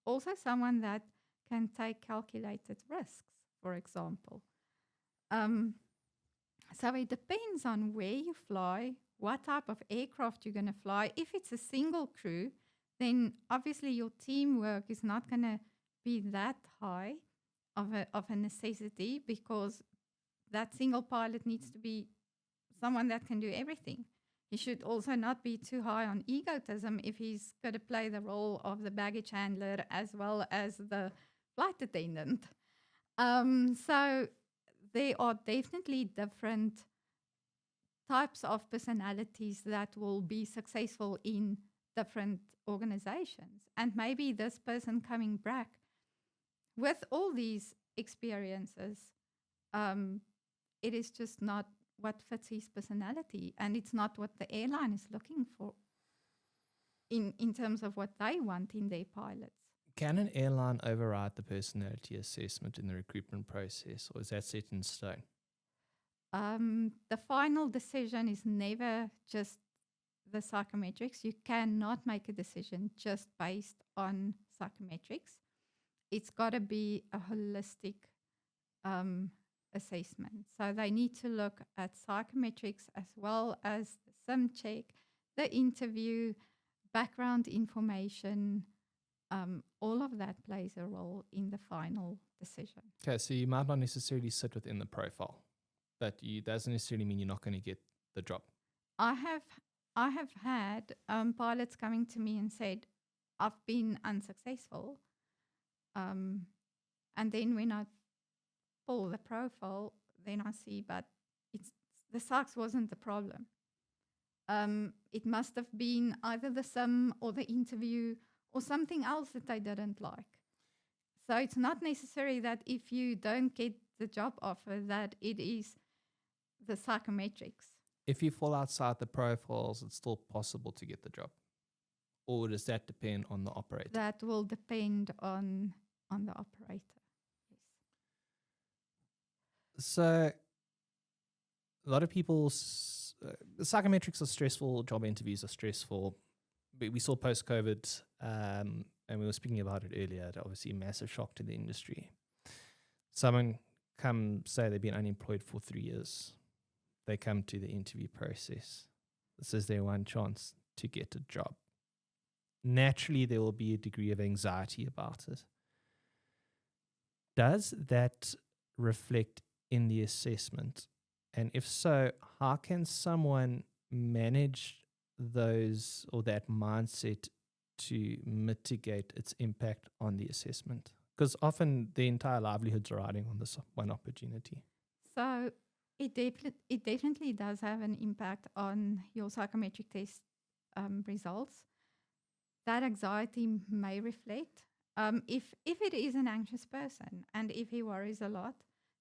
also someone that can take calculated risks, for example. So it depends on where you fly, what type of aircraft you're going to fly. If it's a single crew, then obviously your teamwork is not going to be that high of a necessity, because that single pilot needs to be someone that can do everything. He should also not be too high on egotism if he's going to play the role of the baggage handler as well as the flight attendant. So there are definitely different types of personalities that will be successful in different organizations. And maybe this person coming back with all these experiences, it is just not what fits his personality, and it's not what the airline is looking for in terms of what they want in their pilots. Can an airline override the personality assessment in the recruitment process, or is that set in stone? The final decision is never just the psychometrics. You cannot make a decision just based on psychometrics. It's got to be a holistic assessment. So they need to look at psychometrics as well as the sim check, the interview, background information. All of that plays a role in the final decision. Okay, so you might not necessarily sit within the profile, but it doesn't necessarily mean you're not going to get the job. I have had pilots coming to me and said, I've been unsuccessful. And then when I pull the profile, then I see, but the psychs wasn't the problem. It must have been either the sim or the interview or something else that they didn't like. So it's not necessary that if you don't get the job offer that it is the psychometrics. If you fall outside the profiles, it's still possible to get the job? Or does that depend on the operator? That will depend on the operator. Yes. So a lot of people, psychometrics are stressful, job interviews are stressful. We saw post-COVID, and we were speaking about it earlier, obviously a massive shock to the industry. Someone come say they've been unemployed for 3 years. They come to the interview process. This is their one chance to get a job. Naturally, there will be a degree of anxiety about it. Does that reflect in the assessment? And if so, how can someone manage those or that mindset to mitigate its impact on the assessment? Because often the entire livelihoods are riding on this one opportunity. So it definitely does have an impact on your psychometric test results. That anxiety may reflect if it is an anxious person and if he worries a lot.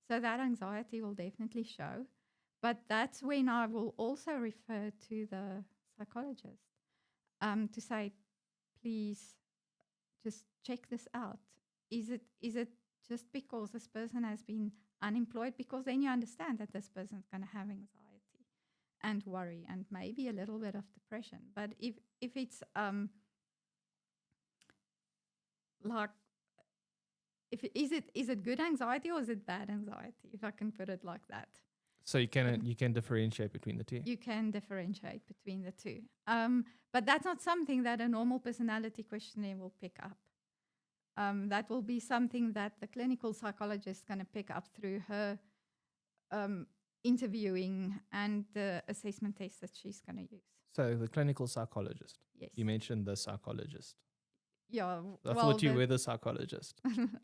So that anxiety will definitely show. But that's when I will also refer to the psychologist to say, please just check this out. Is it just because this person has been unemployed? Because then you understand that this person's going to have anxiety and worry and maybe a little bit of depression. But if it's like, is it good anxiety or is it bad anxiety, if I can put it like that? So you can differentiate between the two. You can differentiate between the two. But that's not something that a normal personality questionnaire will pick up. That will be something that the clinical psychologist is going to pick up through her interviewing and the assessment test that she's going to use. So the clinical psychologist. Yes. You mentioned the psychologist. Yeah. I thought you were the psychologist.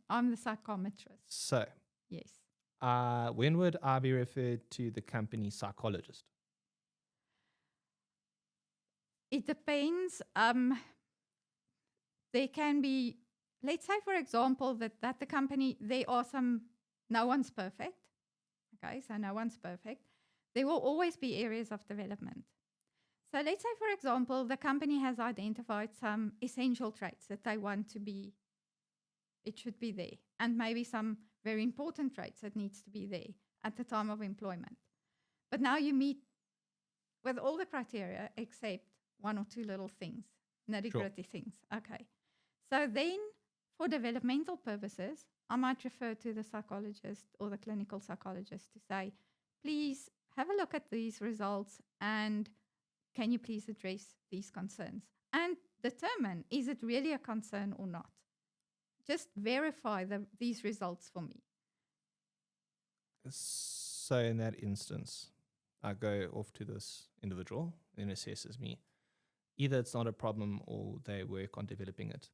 I'm the psychometrist. So Yes. when would I be referred to the company psychologist? It depends. There can be, let's say, for example, that the company, no one's perfect. Okay, so no one's perfect. There will always be areas of development. So let's say, for example, the company has identified some essential traits that they want to be, it should be there, and maybe some very important traits that needs to be there at the time of employment. But now you meet with all the criteria except one or two little things, nitty-gritty things. Okay. So then, for developmental purposes, I might refer to the psychologist or the clinical psychologist to say, please have a look at these results and can you please address these concerns? And determine, is it really a concern or not? Just verify these results for me. So in that instance, I go off to this individual and assesses me. Either it's not a problem or they work on developing it.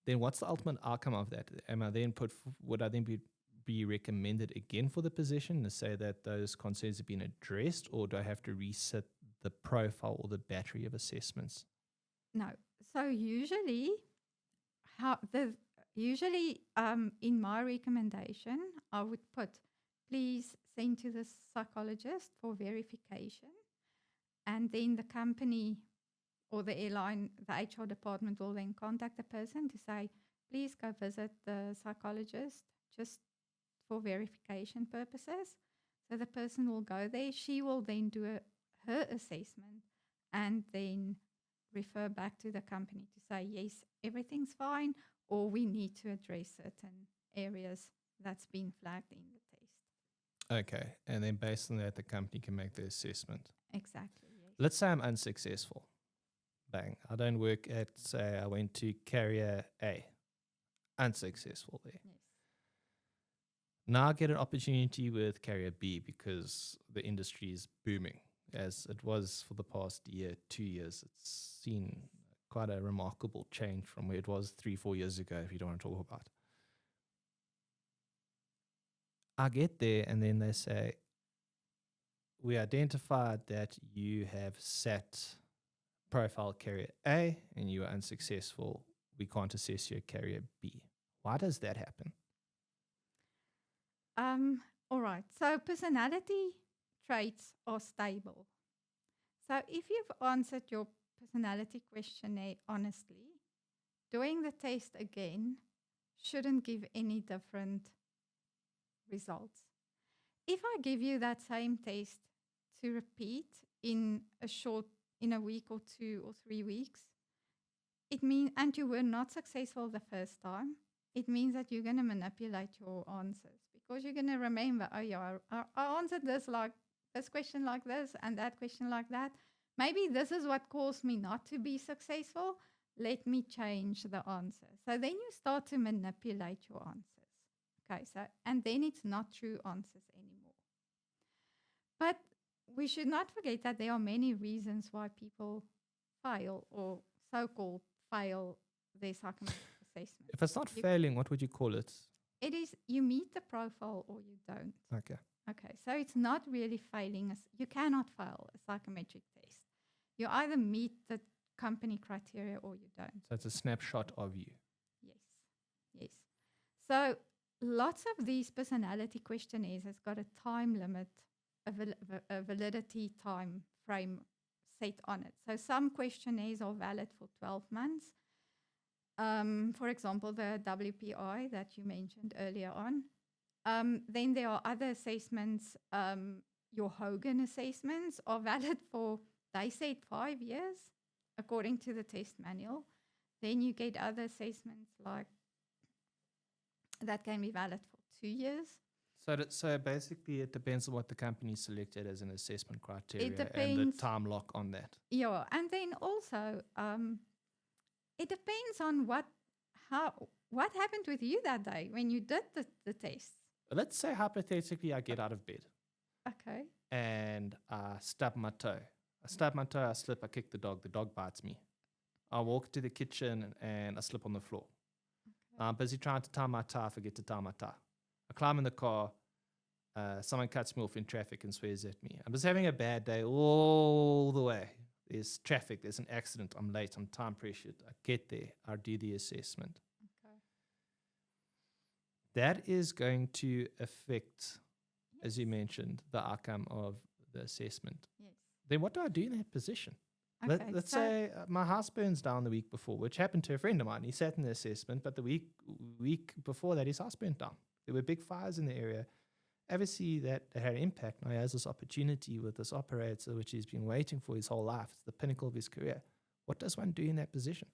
Then what's the ultimate outcome of that? Would I then be recommended again for the position to say that those concerns have been addressed, or do I have to reset the profile or the battery of assessments? No. So usually in my recommendation, I would put, please send to the psychologist for verification, and then the company or the airline, the HR department will then contact the person to say, please go visit the psychologist just for verification purposes. So the person will go there. She will then do her assessment and then refer back to the company to say, yes, everything's fine, or we need to address certain areas that's been flagged in the test. Okay. And then based on that, the company can make the assessment. Exactly. Yes. Let's say I'm unsuccessful. Bang. I don't work at, say, I went to carrier A. Unsuccessful there. Yes. Now I get an opportunity with carrier B because the industry is booming, as it was for the past year, 2 years. It's seen quite a remarkable change from where it was 3-4 years ago, if you don't want to talk about. I get there and then they say, we identified that you have sat profile carrier A and you are unsuccessful. We can't assess your carrier B. Why does that happen? All right. So personality traits are stable. So if you've answered your personality questionnaire honestly, doing the test again shouldn't give any different results. If I give you that same test to repeat in a week or 2 or 3 weeks, and you were not successful the first time, it means that you're going to manipulate your answers, because you're going to remember, oh yeah, I answered this question like this and that question like that. Maybe this is what caused me not to be successful. Let me change the answer. So then you start to manipulate your answers. Okay, and then it's not true answers anymore. But we should not forget that there are many reasons why people fail, or so-called fail, their psychometric assessment. If it's not failing, what would you call it? It is you meet the profile or you don't. Okay. Okay, so it's not really failing. You cannot fail a psychometric test. You either meet the company criteria or you don't. So it's a snapshot of you. Yes. So lots of these personality questionnaires has got a time limit, a validity time frame set on it. So some questionnaires are valid for 12 months, For example, the WPI that you mentioned earlier on. Then there are other assessments. Your Hogan assessments are valid for, they said, 5 years, according to the test manual. Then you get other assessments like that can be valid for 2 years. So basically, it depends on what the company selected as an assessment criteria and the depends. time lock on that. Yeah, and then also it depends on what happened with you that day when you did the test. Let's say hypothetically, I get out of bed Okay. and I stub my toe. I slip, I kick the dog bites me. I walk to the kitchen and I slip on the floor. Okay. I'm busy trying to tie my tie, I forget to tie my tie. I climb in the car, someone cuts me off in traffic and swears at me. I'm just having a bad day all the way. There's traffic, there's an accident, I'm late, I'm time pressured. I get there, I do the assessment. Okay. That is going to affect, as you mentioned, the outcome of the assessment. Yes. Then what do I do in that position? Okay. Let's so say my house burns down the week before, which happened to a friend of mine. He sat in the assessment, but the week before that, his house burnt down. There were big fires in the area. Obviously, that had an impact. Now he has this opportunity with this operator, which he's been waiting for his whole life. It's the pinnacle of his career. What does one do in that position?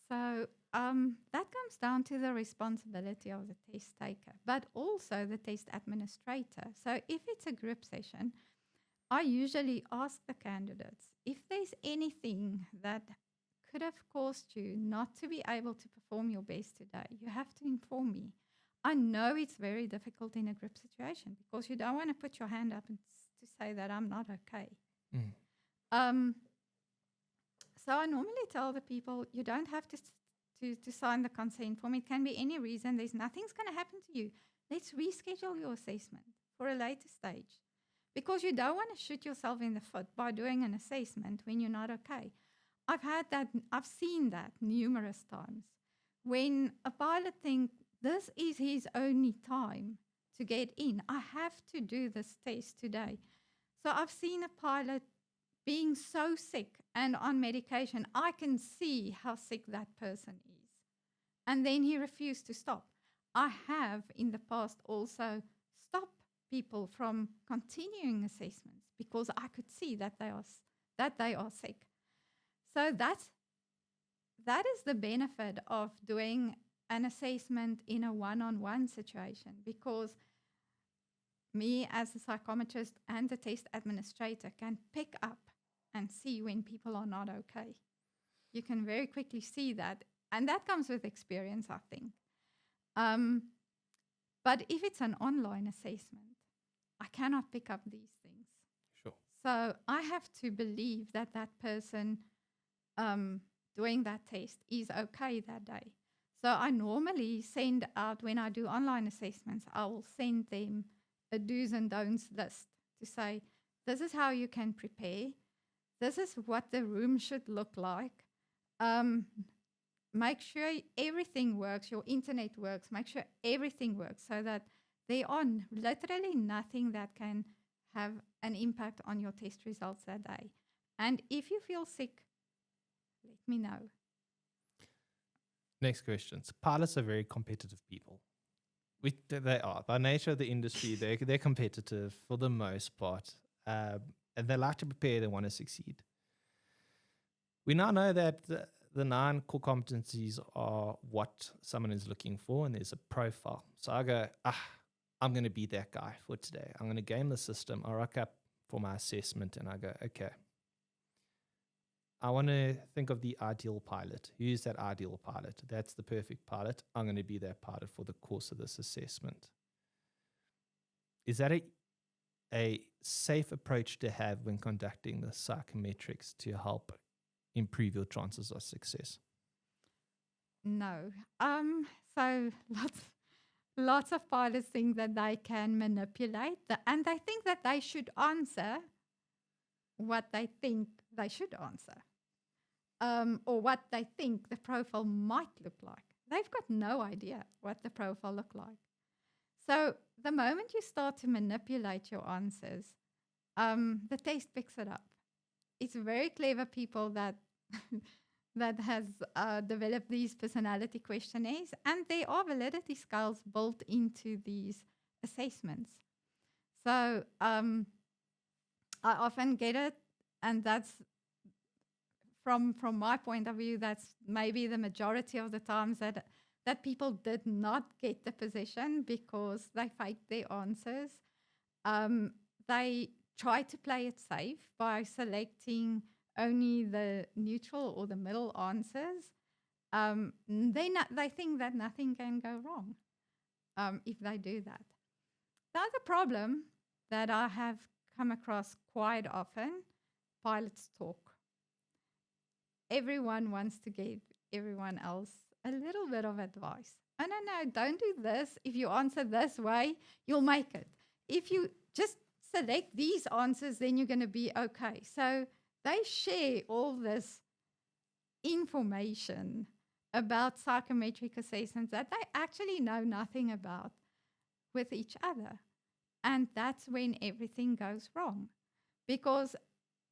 So that comes down to the responsibility of the test taker, but also the test administrator. So if it's a group session, I usually ask the candidates if there's anything that could have caused you not to be able to perform your best today, you have to inform me. I know it's very difficult in a group situation because you don't want to put your hand up and to say that I'm not okay. So I normally tell the people, you don't have to sign the consent form. It can be any reason. There's nothing's going to happen to you. Let's reschedule your assessment for a later stage because you don't want to shoot yourself in the foot by doing an assessment when you're not okay. I've seen that numerous times when a pilot thinks this is his only time to get in. I have to do this test today. So I've seen a pilot being so sick and on medication, I can see how sick that person is. And then he refused to stop. I have in the past also stopped people from continuing assessments because I could see that they are sick. So that is the benefit of doing an assessment in a one-on-one situation, because me as a psychometrist and the test administrator can pick up and see when people are not okay. You can very quickly see that, and that comes with experience, I think. But if it's an online assessment, I cannot pick up these things. Sure. So I have to believe that person doing that test is okay that day. So I normally send out, when I do online assessments, I will send them a do's and don'ts list to say, this is how you can prepare. This is what the room should look like. Make sure everything works, your internet works, make sure everything works so that there are literally nothing that can have an impact on your test results that day. And if you feel sick, let me know. Next questions. Pilots are very competitive people. They are. By nature of the industry, they're competitive for the most part. And they like to prepare, they want to succeed. We now know that the 9 core competencies are what someone is looking for, and there's a profile. So I go, I'm going to be that guy for today. I'm going to game the system. I rock up for my assessment, and I go, okay, I want to think of the ideal pilot. Who's that ideal pilot? That's the perfect pilot. I'm going to be that pilot for the course of this assessment. Is that a safe approach to have when conducting the psychometrics to help improve your chances of success? No. So lots of pilots think that they can manipulate, and they think that they should answer what they think they should answer. Or what they think the profile might look like. They've got no idea what the profile look like. So the moment you start to manipulate your answers, the test picks it up. It's very clever people that that has developed these personality questionnaires, and there are validity scales built into these assessments. So I often get it, and that's from my point of view, that's maybe the majority of the times that people did not get the position because they faked their answers. They try to play it safe by selecting only the neutral or the middle answers. They think that nothing can go wrong if they do that. The other problem that I have come across quite often, pilots talk. Everyone wants to give everyone else a little bit of advice. Oh, no, don't do this. If you answer this way, you'll make it. If you just select these answers, then you're going to be okay. So they share all this information about psychometric assessments that they actually know nothing about with each other. And that's when everything goes wrong. Because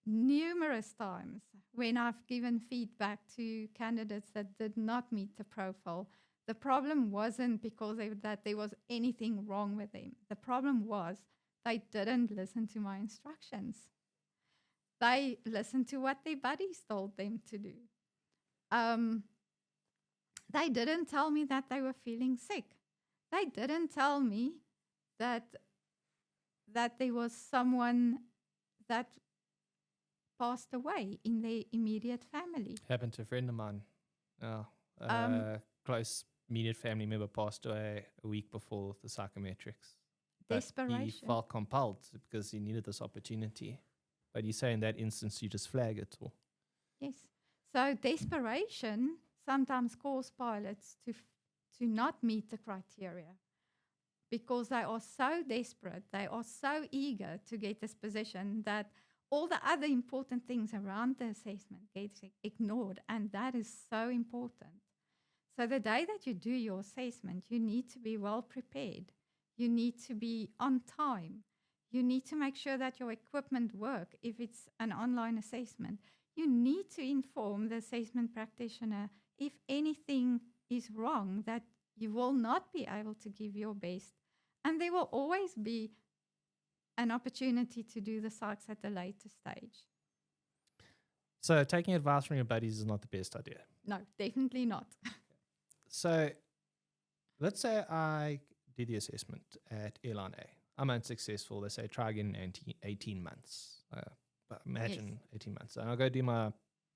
numerous times when I've given feedback to candidates that did not meet the profile, the problem wasn't because that there was anything wrong with them. The problem was they didn't listen to my instructions. They listened to what their buddies told them to do. They didn't tell me that they were feeling sick. They didn't tell me that there was someone that passed away in their immediate family. Happened to a friend of mine. Close immediate family member passed away a week before the psychometrics. But Desperation. he felt compelled because he needed this opportunity. But you say in that instance, you just flag it. Or Yes. So desperation sometimes causes pilots to not meet the criteria because they are so desperate, they are so eager to get this position that all the other important things around the assessment get ignored, and that is so important. So the day that you do your assessment, you need to be well prepared. You need to be on time. You need to make sure that your equipment works if it's an online assessment. You need to inform the assessment practitioner if anything is wrong, that you will not be able to give your best. And there will always be an opportunity to do the psychs at a later stage. so taking advice from your buddies is not the best idea. No, definitely not. So let's say I do the assessment at airline A. I'm unsuccessful. They say try again in 18 months. But imagine 18 months. And I'll go do my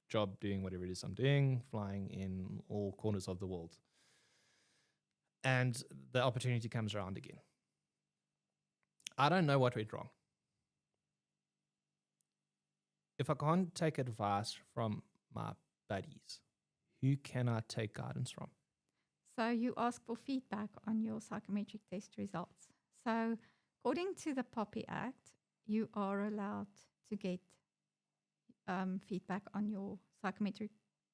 job doing whatever it is I'm doing, flying in all corners of the world. And the opportunity comes around again. I don't know what went wrong. If I can't take advice from my buddies, who can I take guidance from? So you ask for feedback on your psychometric test results. So according to the POPI Act, you are allowed to get feedback on your psychometric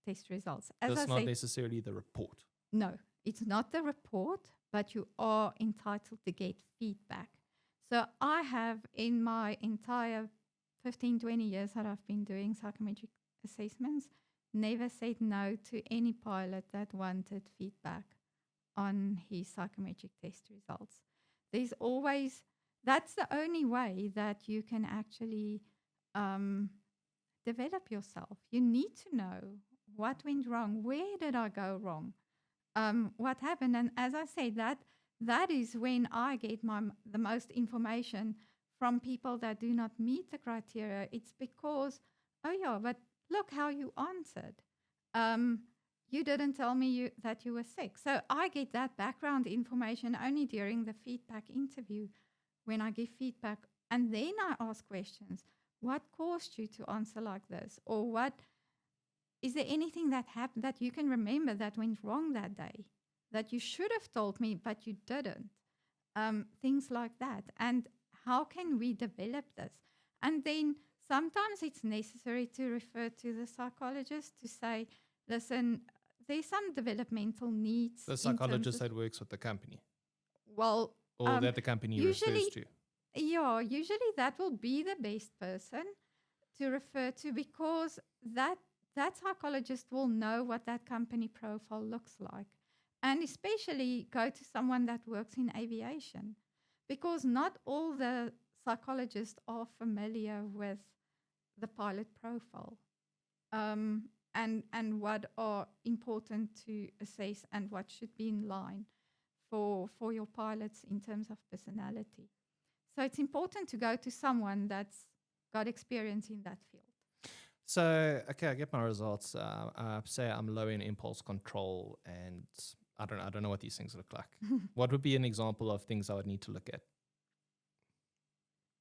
test results. As That's I not said, necessarily the report. no, it's not the report, but you are entitled to get feedback. So I have, in my entire 15, 20 years that I've been doing psychometric assessments, never said no to any pilot that wanted feedback on his psychometric test results. There's always, that's the only way that you can actually develop yourself. You need to know what went wrong, where did I go wrong, what happened. And as I said, that is when I get the most information from people that do not meet the criteria. It's because, oh yeah, but look how you answered. You didn't tell me that you were sick. So I get that background information only during the feedback interview when I give feedback. And then I ask questions. What caused you to answer like this? Or is there anything that happened that you can remember that went wrong that day, that you should have told me, but you didn't? Things like that. And how can we develop this? And then sometimes it's necessary to refer to the psychologist to say, listen, there's some developmental needs. The psychologist that works with the company. Well, Or that the company refers to. Yeah, usually that will be the best person to refer to, because that that psychologist will know what that company profile looks like. And especially go to someone that works in aviation, because not all the psychologists are familiar with the pilot profile, and what are important to assess and what should be in line for your pilots in terms of personality. So it's important to go to someone that's got experience in that field. So, okay, I get my results. Say I'm low in impulse control, and I don't know what these things look like. What would be an example of things I would need to look at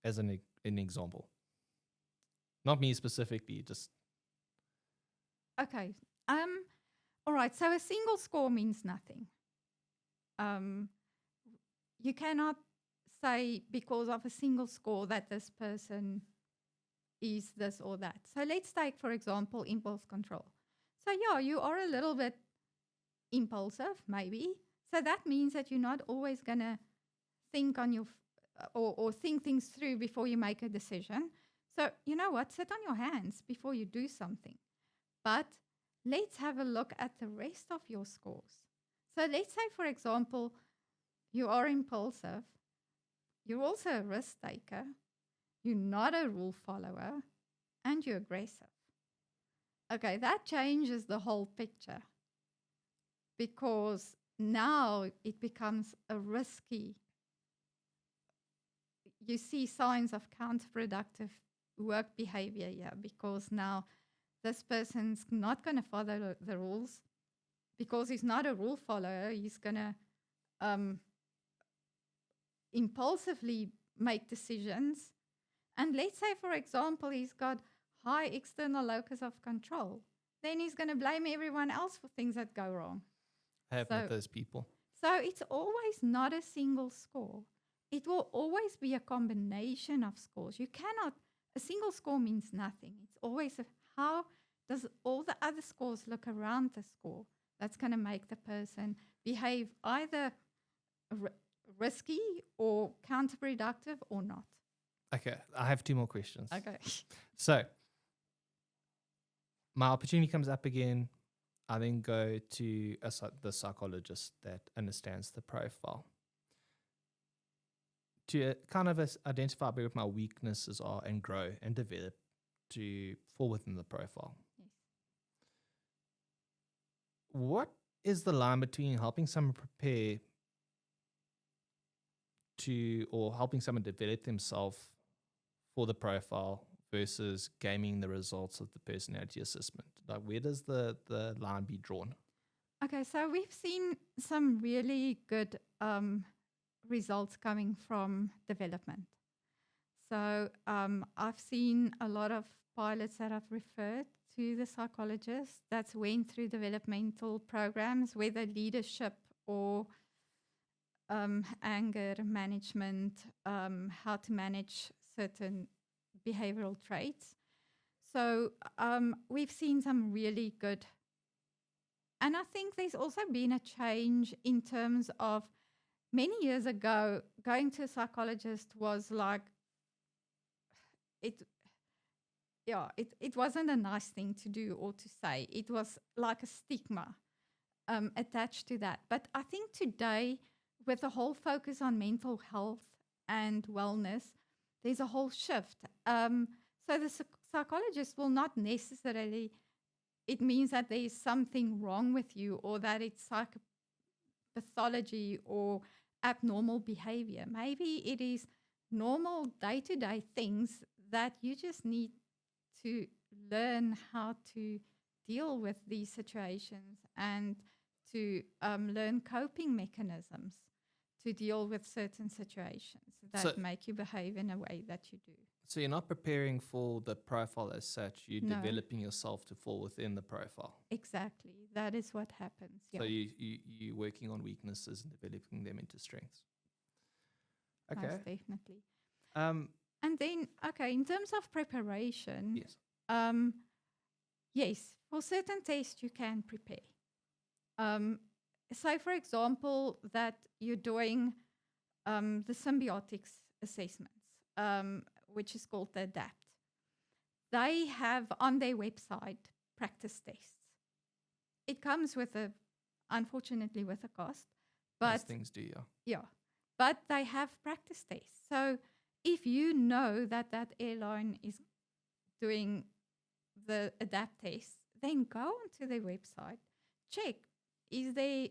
as an example? Not me specifically, just. Okay. All right. So a single score means nothing. You cannot say because of a single score that this person is this or that. So let's take, for example, impulse control. So yeah, you are a little bit impulsive, maybe. So that means that you're not always going to think on your or think things through before you make a decision. So you know what? Sit on your hands before you do something. But let's have a look at the rest of your scores. So let's say, for example, you are impulsive. You're also a risk taker. You're not a rule follower. And you're aggressive. Okay, that changes the whole picture, because now it becomes a risky. You see signs of counterproductive work behavior here, because now this person's not going to follow the rules because he's not a rule follower. He's going to impulsively make decisions. And let's say, for example, he's got high external locus of control. Then he's going to blame everyone else for things that go wrong. I have met those people. So it's always not a single score. It will always be a combination of scores. You cannot, a single score means nothing. It's always how does all the other scores look around the score that's going to make the person behave either risky or counterproductive or not. Okay, I have 2 more questions. Okay. So, my opportunity comes up again. I then go to the psychologist that understands the profile to kind of identify where my weaknesses are and grow and develop to fall within the profile. Yes. What is the line between helping someone prepare or helping someone develop themselves for the profile versus gaming the results of the personality assessment? Like, where does the line be drawn? Okay, so we've seen some really good results coming from development. So I've seen a lot of pilots that have referred to the psychologist that's went through developmental programs, whether leadership or anger management, how to manage certain behavioral traits. So we've seen some really good. And I think there's also been a change in terms of many years ago, going to a psychologist was like, it wasn't a nice thing to do or to say. It was like a stigma attached to that. But I think today, with the whole focus on mental health and wellness, there's a whole shift. So the psychologist will not necessarily, it means that there is something wrong with you or that it's psychopathology or abnormal behavior. Maybe it is normal day-to-day things that you just need to learn how to deal with these situations and to learn coping mechanisms to deal with certain situations that make you behave in a way that you do. So you're not preparing for the profile as such, you're developing yourself to fall within the profile. Exactly. That is what happens. So you're working on weaknesses and developing them into strengths. Okay. Most definitely. And then, in terms of preparation, yes, yes, for certain tests you can prepare. So, for example, that you're doing the symbiotics assessments, which is called the ADAPT. They have on their website practice tests. It comes unfortunately, with a cost. But Most things do, yeah. yeah, but they have practice tests. So if you know that airline is doing the ADAPT test, then go onto their website, check, is there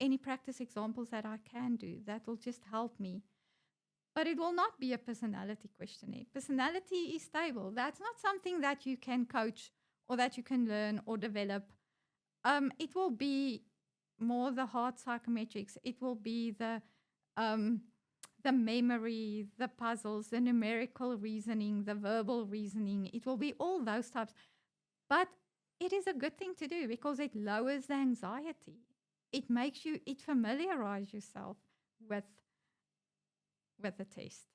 any practice examples that I can do that will just help me? But it will not be a personality questionnaire. Personality is stable. That's not something that you can coach or that you can learn or develop. It will be more the hard psychometrics. It will be the memory, the puzzles, the numerical reasoning, the verbal reasoning. It will be all those types. But it is a good thing to do because it lowers the anxiety. It familiarizes yourself with the test.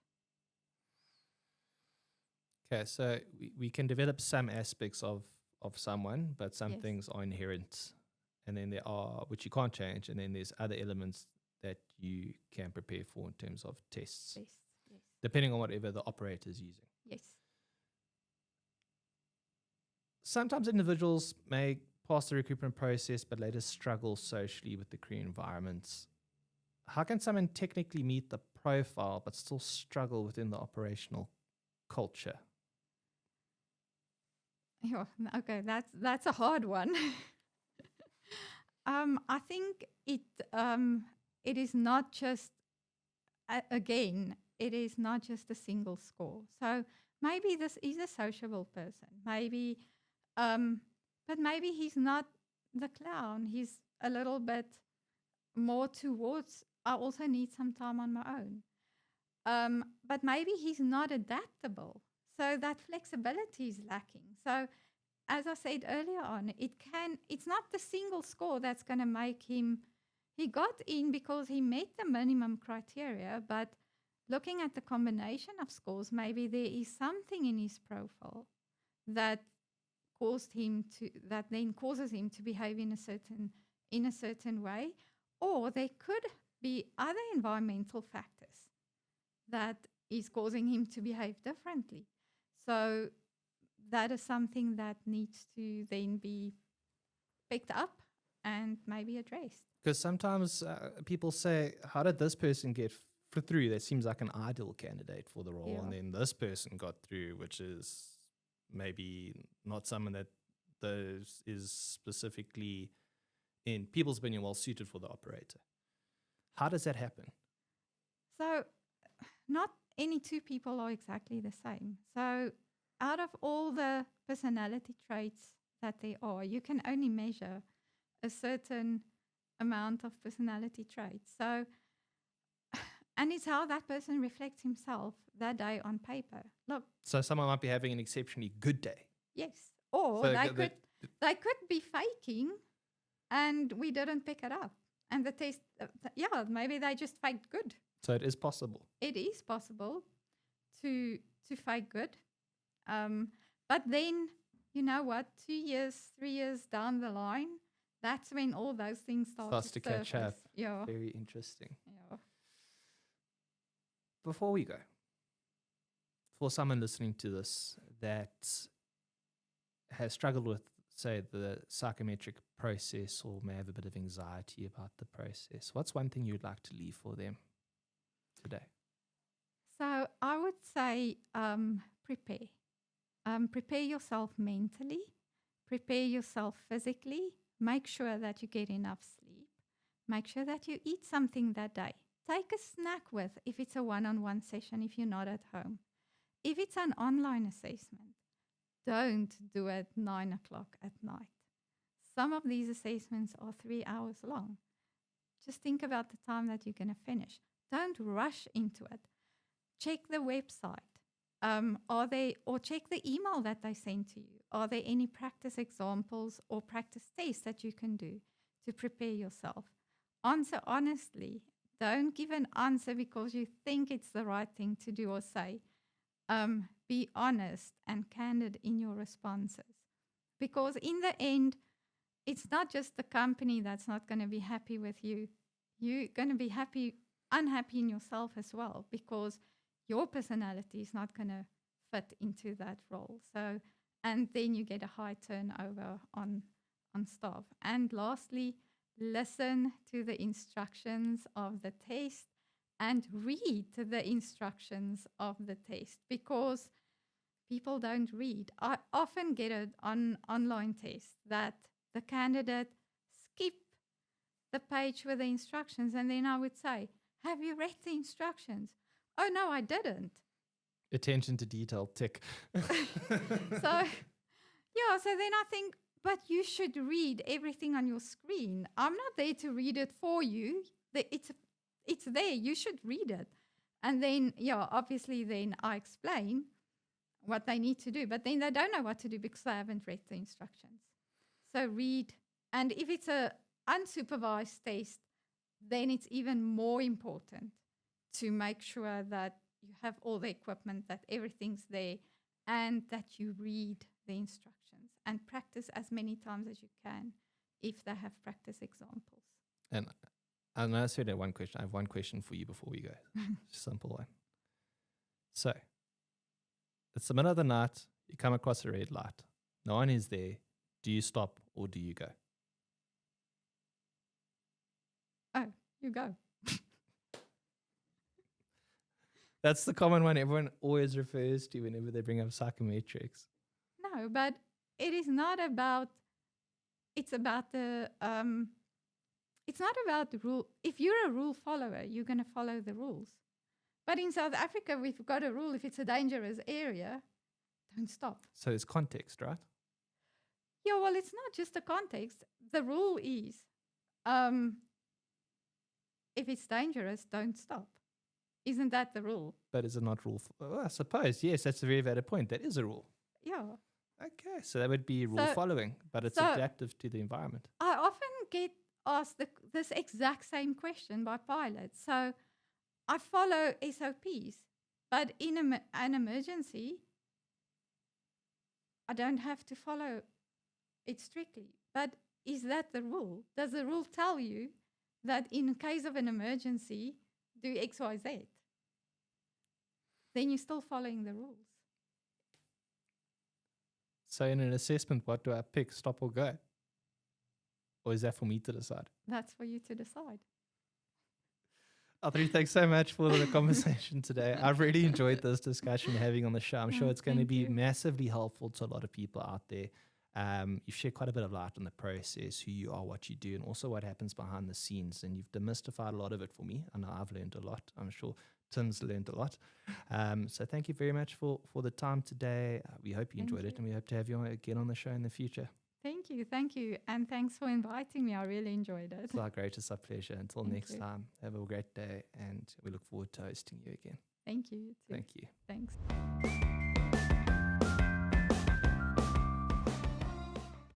Okay, so we can develop some aspects of someone, but some things are inherent. And then there are, which you can't change, and then there's other elements that you can prepare for in terms of tests. Yes. Depending on whatever the operator is using. Yes. Sometimes individuals may pass the recruitment process, but later struggle socially with the career environments. How can someone technically meet the profile, but still struggle within the operational culture? Yeah, okay, that's a hard one. I think it is not just, again, it is not just a single score. So maybe this is a sociable person. Maybe, but maybe he's not the clown. He's a little bit more towards, I also need some time on my own. But maybe he's not adaptable. So that flexibility is lacking. So as I said earlier on, it's not the single score that's going to make him, he got in because he met the minimum criteria, but looking at the combination of scores, maybe there is something in his profile that then causes him to behave in a certain way, or there could be other environmental factors that is causing him to behave differently. So that is something that needs to then be picked up and maybe addressed. Because sometimes people say, how did this person get through? That seems like an ideal candidate for the role. And then this person got through, which is maybe not someone that is specifically, in people's opinion, well suited for the operator. How does that happen? So not any two people are exactly the same. So out of all the personality traits that there are, you can only measure a certain amount of personality traits. So, and it's how that person reflects himself that day on paper. Look. So someone might be having an exceptionally good day. Yes. Or so they could be faking and we didn't pick it up. And the test, maybe they just faked good. So it is possible. It is possible to fake good. But then, you know what, 2 years, 3 years down the line, that's when all those things start to catch up. Yeah. Very interesting. Yeah. Before we go, for someone listening to this that has struggled with, say, the psychometric process or may have a bit of anxiety about the process, what's one thing you'd like to leave for them today? So I would say prepare. Prepare yourself mentally, prepare yourself physically, make sure that you get enough sleep, make sure that you eat something that day. Take a snack with if it's a one-on-one session if you're not at home. If it's an online assessment, don't do it 9 o'clock at night. Some of these assessments are 3 hours long. Just think about the time that you're going to finish. Don't rush into it. Check the website. Or check the email that they send to you. Are there any practice examples or practice tests that you can do to prepare yourself? Answer honestly. Don't give an answer because you think it's the right thing to do or say. Be honest and candid in your responses. Because in the end, it's not just the company that's not going to be happy with you. You're going to be unhappy in yourself as well because your personality is not going to fit into that role. So and then you get a high turnover on staff. And lastly, listen to the instructions of the test and read the instructions of the test, because people don't read. I often get it on online tests that the candidate skip the page with the instructions, and then I would say, have you read the instructions? Oh, no, I didn't. Attention to detail, tick. So then I think, but you should read everything on your screen. I'm not there to read it for you. It's there. You should read it. And then, obviously then I explain what they need to do. But then they don't know what to do because they haven't read the instructions. So read. And if it's a unsupervised test, then it's even more important to make sure that you have all the equipment, that everything's there, and that you read the instructions and practice as many times as you can if they have practice examples. And I know I said that one question. I have one question for you before we go. Simple one. So, it's the middle of the night. You come across a red light. No one is there. Do you stop or do you go? Oh, you go. That's the common one everyone always refers to whenever they bring up psychometrics. No, but it is not about, it's about the, it's not about the rule. If you're a rule follower, you're going to follow the rules. But in South Africa, we've got a rule, if it's a dangerous area, don't stop. So it's context, right? Yeah, well, it's not just the context. The rule is, if it's dangerous, don't stop. Isn't that the rule? But is it not rule? I suppose, yes, that's a very valid point. That is a rule. Yeah. Okay, so that would be rule following, but it's adaptive to the environment. I often get asked this exact same question by pilots. So I follow SOPs, but in an emergency, I don't have to follow it strictly. But is that the rule? Does the rule tell you that in case of an emergency, do X, Y, Z? Then you're still following the rules. So in an assessment, what do I pick, stop or go? Or is that for me to decide? That's for you to decide. Atharine, thanks so much for the conversation today. I've really enjoyed this discussion having on the show. I'm sure it's going to be massively helpful to a lot of people out there. You've shared quite a bit of light on the process, who you are, what you do, and also what happens behind the scenes. And you've demystified a lot of it for me. I know I've learned a lot. I'm sure Tim's learned a lot. So thank you very much for the time today. We hope you enjoyed it, and we hope to have you again on the show in the future. Thank you. And thanks for inviting me. I really enjoyed it. It's our greatest pleasure. Until next time, have a great day, and we look forward to hosting you again. Thank you. Thank you. Thanks.